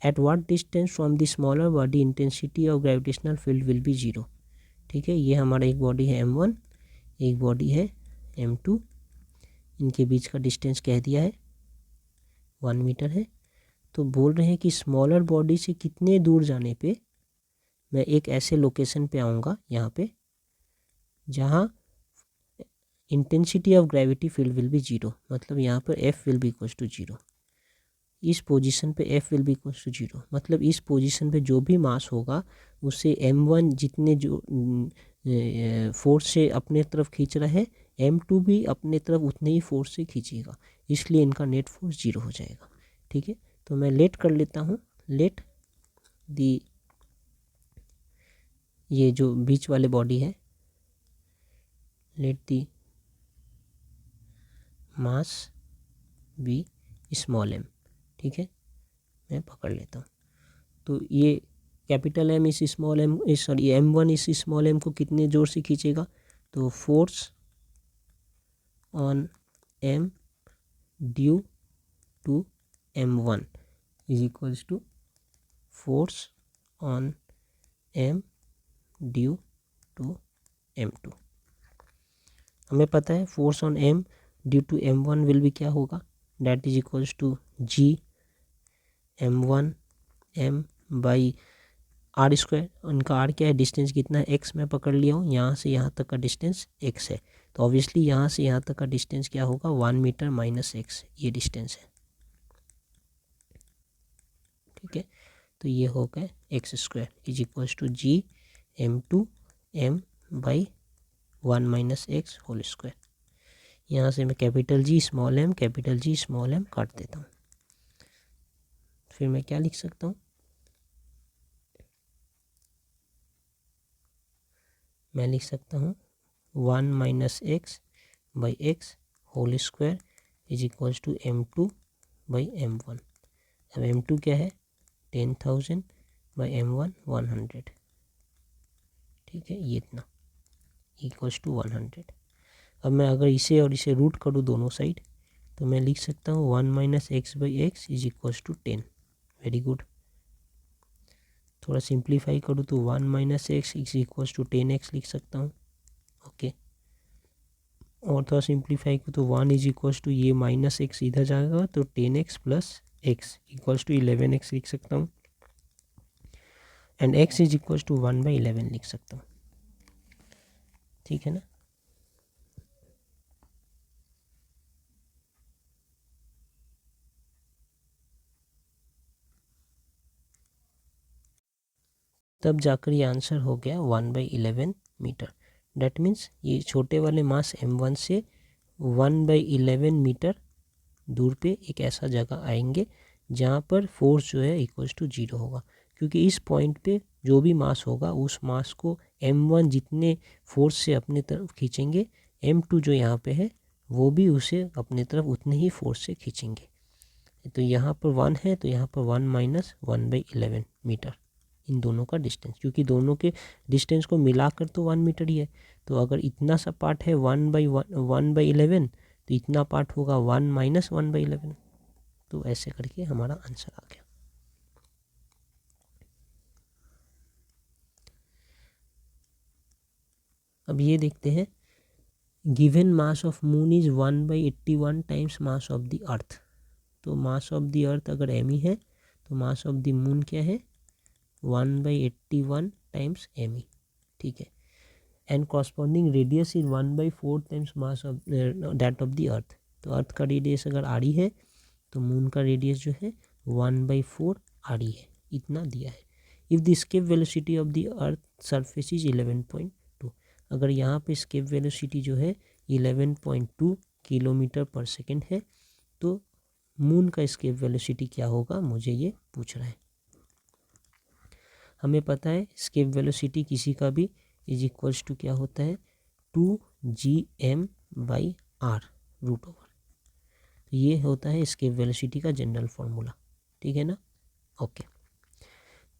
At what distance from the smaller body intensity of gravitational field will be 0? ठीक है, ये हमारा एक बॉडी है m1, एक बॉडी है m2, इनके बीच का डिस्टेंस कह दिया है 1 मीटर है। तो बोल रहे हैं कि स्मॉलर बॉडी से कितने दूर जाने पे मैं एक ऐसे लोकेशन पे आऊँगा यहाँ पे जहाँ intensity of gravity field will be 0, मतलब यहाँ पर F will be equals to 0। इस पोजीशन पे F will be equals to 0, मतलब इस पोजीशन पे जो भी मास होगा उससे m1 जितने जो फोर्स से अपने तरफ खींच रहा है, m2 भी अपने तरफ उतने ही फोर्स से खींचेगा, इसलिए इनका नेट फोर्स 0 हो जाएगा। ठीक है, तो मैं लेट कर लेता हूँ, लेट दी, ये जो बीच वाले बॉडी है, let the mass be small m। ठीक है, मैं पकड़ लेता हूँ। तो ये कैपिटल M इस स्मॉल m, सॉरी m1 इस स्मॉल m को कितने जोर से खींचेगा, तो force on m due to m1 is equals to force on m due to m2। हमें पता है force on m due to m1 will भी क्या होगा, that is equals to g m1 m by r²। उनका r क्या है, डिस्टेंस कितना है, x मैं पकड़ लिया हूँ, यहाँ से यहाँ तक का डिस्टेंस x है, तो ऑब्वियसली यहाँ से यहाँ तक का डिस्टेंस क्या होगा 1 मीटर माइनस x, ये डिस्टेंस है। ठीक है, तो ये हो गया x² is equals to g m2 m by 1 minus x whole square. यहाँ से मैं capital G small m capital G small m काट देता हूँ, फिर मैं क्या लिख सकता हूँ, मैं लिख सकता हूँ 1 minus x by x whole square is equals to m2 by m1। अब m2 क्या है 10,000 बाई m1 100। ठीक है, ये इतना इक्वल्स टू 100। अब मैं अगर इसे और इसे रूट करूँ दोनों साइड, तो मैं लिख सकता हूँ 1 minus x by x is equals to 10। Very good. थोड़ा सिंप्लीफाई करूँ तो 1 minus X is equals to 10x लिख सकता हूँ। ओके, और थोड़ा सिंप्लीफाई करूँ तो 1 इज इक्वल्स टू ये माइनस एक्स इधर जाएगा तो 10x plus x equals to 11x लिख सकता हूँ, and x is equals to 1/11 लिख सकता हूँ। ठीक है ना। तब जाकर ये आंसर हो गया 1/11 मीटर। डैट मीन्स ये छोटे वाले मास m1 से 1/11 मीटर दूर पे एक ऐसा जगह आएंगे जहाँ पर फोर्स जो है इक्वल्स टू 0 होगा, क्योंकि इस पॉइंट पे जो भी मास होगा उस मास को m1 जितने फोर्स से अपने तरफ खींचेंगे, m2 जो यहाँ पे है वो भी उसे अपने तरफ उतने ही फोर्स से खींचेंगे। तो यहाँ पर 1 है तो यहाँ पर 1 माइनस 1/11 मीटर इन दोनों का डिस्टेंस, क्योंकि दोनों के डिस्टेंस को मिलाकर तो 1 मीटर ही है। तो अगर इतना सा पार्ट है 1/11 तो इतना पार्ट होगा 1 माइनस 1/11। तो ऐसे करके हमारा आंसर आ गया। अब ये देखते हैं, given mass of moon is 1/81 times mass of the earth. तो मास ऑफ द अर्थ अगर m है तो मास ऑफ द मून क्या है 1/81 टाइम्स m। ठीक है, and corresponding radius is 1/4 times mass of that of the earth. तो अर्थ का रेडियस अगर आर है तो मून का रेडियस जो है 1/4 आर है, इतना दिया है। If the escape velocity of the earth surface is 11.2, अगर यहाँ पे एस्केप वेलोसिटी जो है 11.2 किलोमीटर पर सेकेंड है तो मून का एस्केप वेलोसिटी क्या होगा, मुझे ये पूछ रहा है। हमें पता है एस्केप वेलोसिटी किसी का भी इज इक्वल्स टू क्या होता है 2gm/r रूट ओवर। तो ये होता है एस्केप वेलोसिटी का जनरल फॉर्मूला। ठीक है ना। ओके,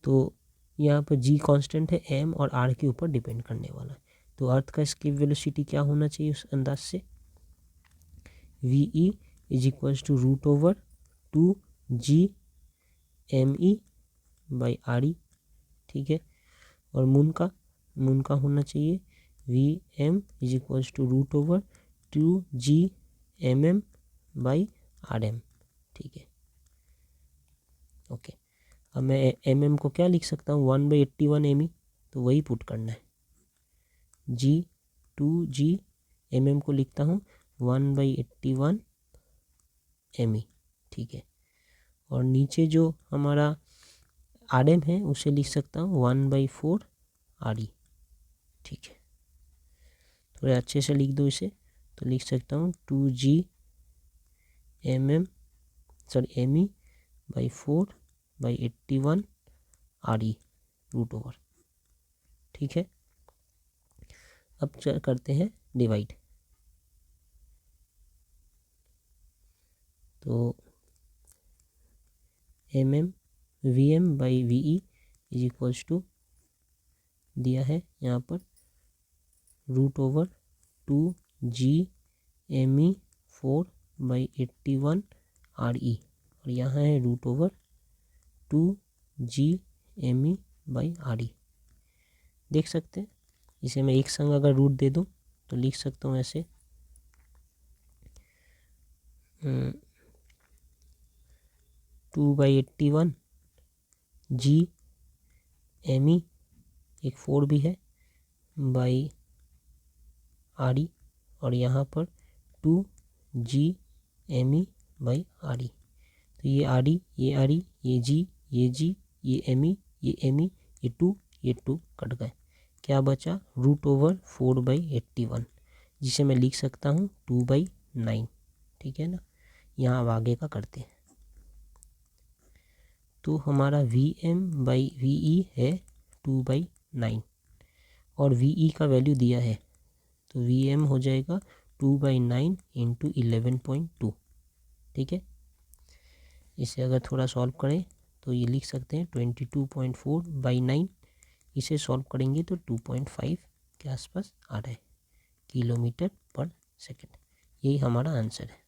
तो यहाँ पर g कांस्टेंट है, m और r के ऊपर डिपेंड करने वाला है। तो अर्थ का एस्केप वेलोसिटी क्या होना चाहिए उस अंदाज से, ve is equals to root over 2gme/re। ठीक है, और मून का होना चाहिए vm is equals to root over 2gmm/rm। ठीक है, ओके। अब मैं mm को क्या लिख सकता हूँ 1/81 me, तो वही पुट करना है। mm को लिखता हूँ 1/81 me। ठीक है, और नीचे जो हमारा rm है उसे लिख सकता हूँ 1/4 re। ठीक है, थोड़े अच्छे से लिख दो इसे, तो लिख सकता हूँ me/4/81 re रूट ओवर। ठीक है, अब करते हैं डिवाइड। तो vm/ve इज इक्वल्स टू दिया है यहाँ पर रूट ओवर 2gme/4/81 re, और यहाँ है रूट ओवर 2gme/re। देख सकते हैं, इसे मैं एक संग अगर रूट दे दूँ तो लिख सकता हूँ ऐसे 2/81 gme, एक 4 भी है बाई re, और यहाँ पर 2gme/re। तो ये re, ये re, ये g, ये g, ये me, ये me, ये 2 कट गए, क्या बचा रूट ओवर 4/81, जिसे मैं लिख सकता हूँ 2/9। ठीक है ना। यहाँ अब आगे का करते हैं। तो हमारा vm/ve है 2/9 और ve का वैल्यू दिया है, तो vm हो जाएगा 2/9 इंटू 11.2। ठीक है, इसे अगर थोड़ा सॉल्व करें तो ये लिख सकते हैं 22.4/9। इसे सॉल्व करेंगे तो 2.5 के आसपास आ रहा है किलोमीटर पर सेकेंड। यही हमारा आंसर है।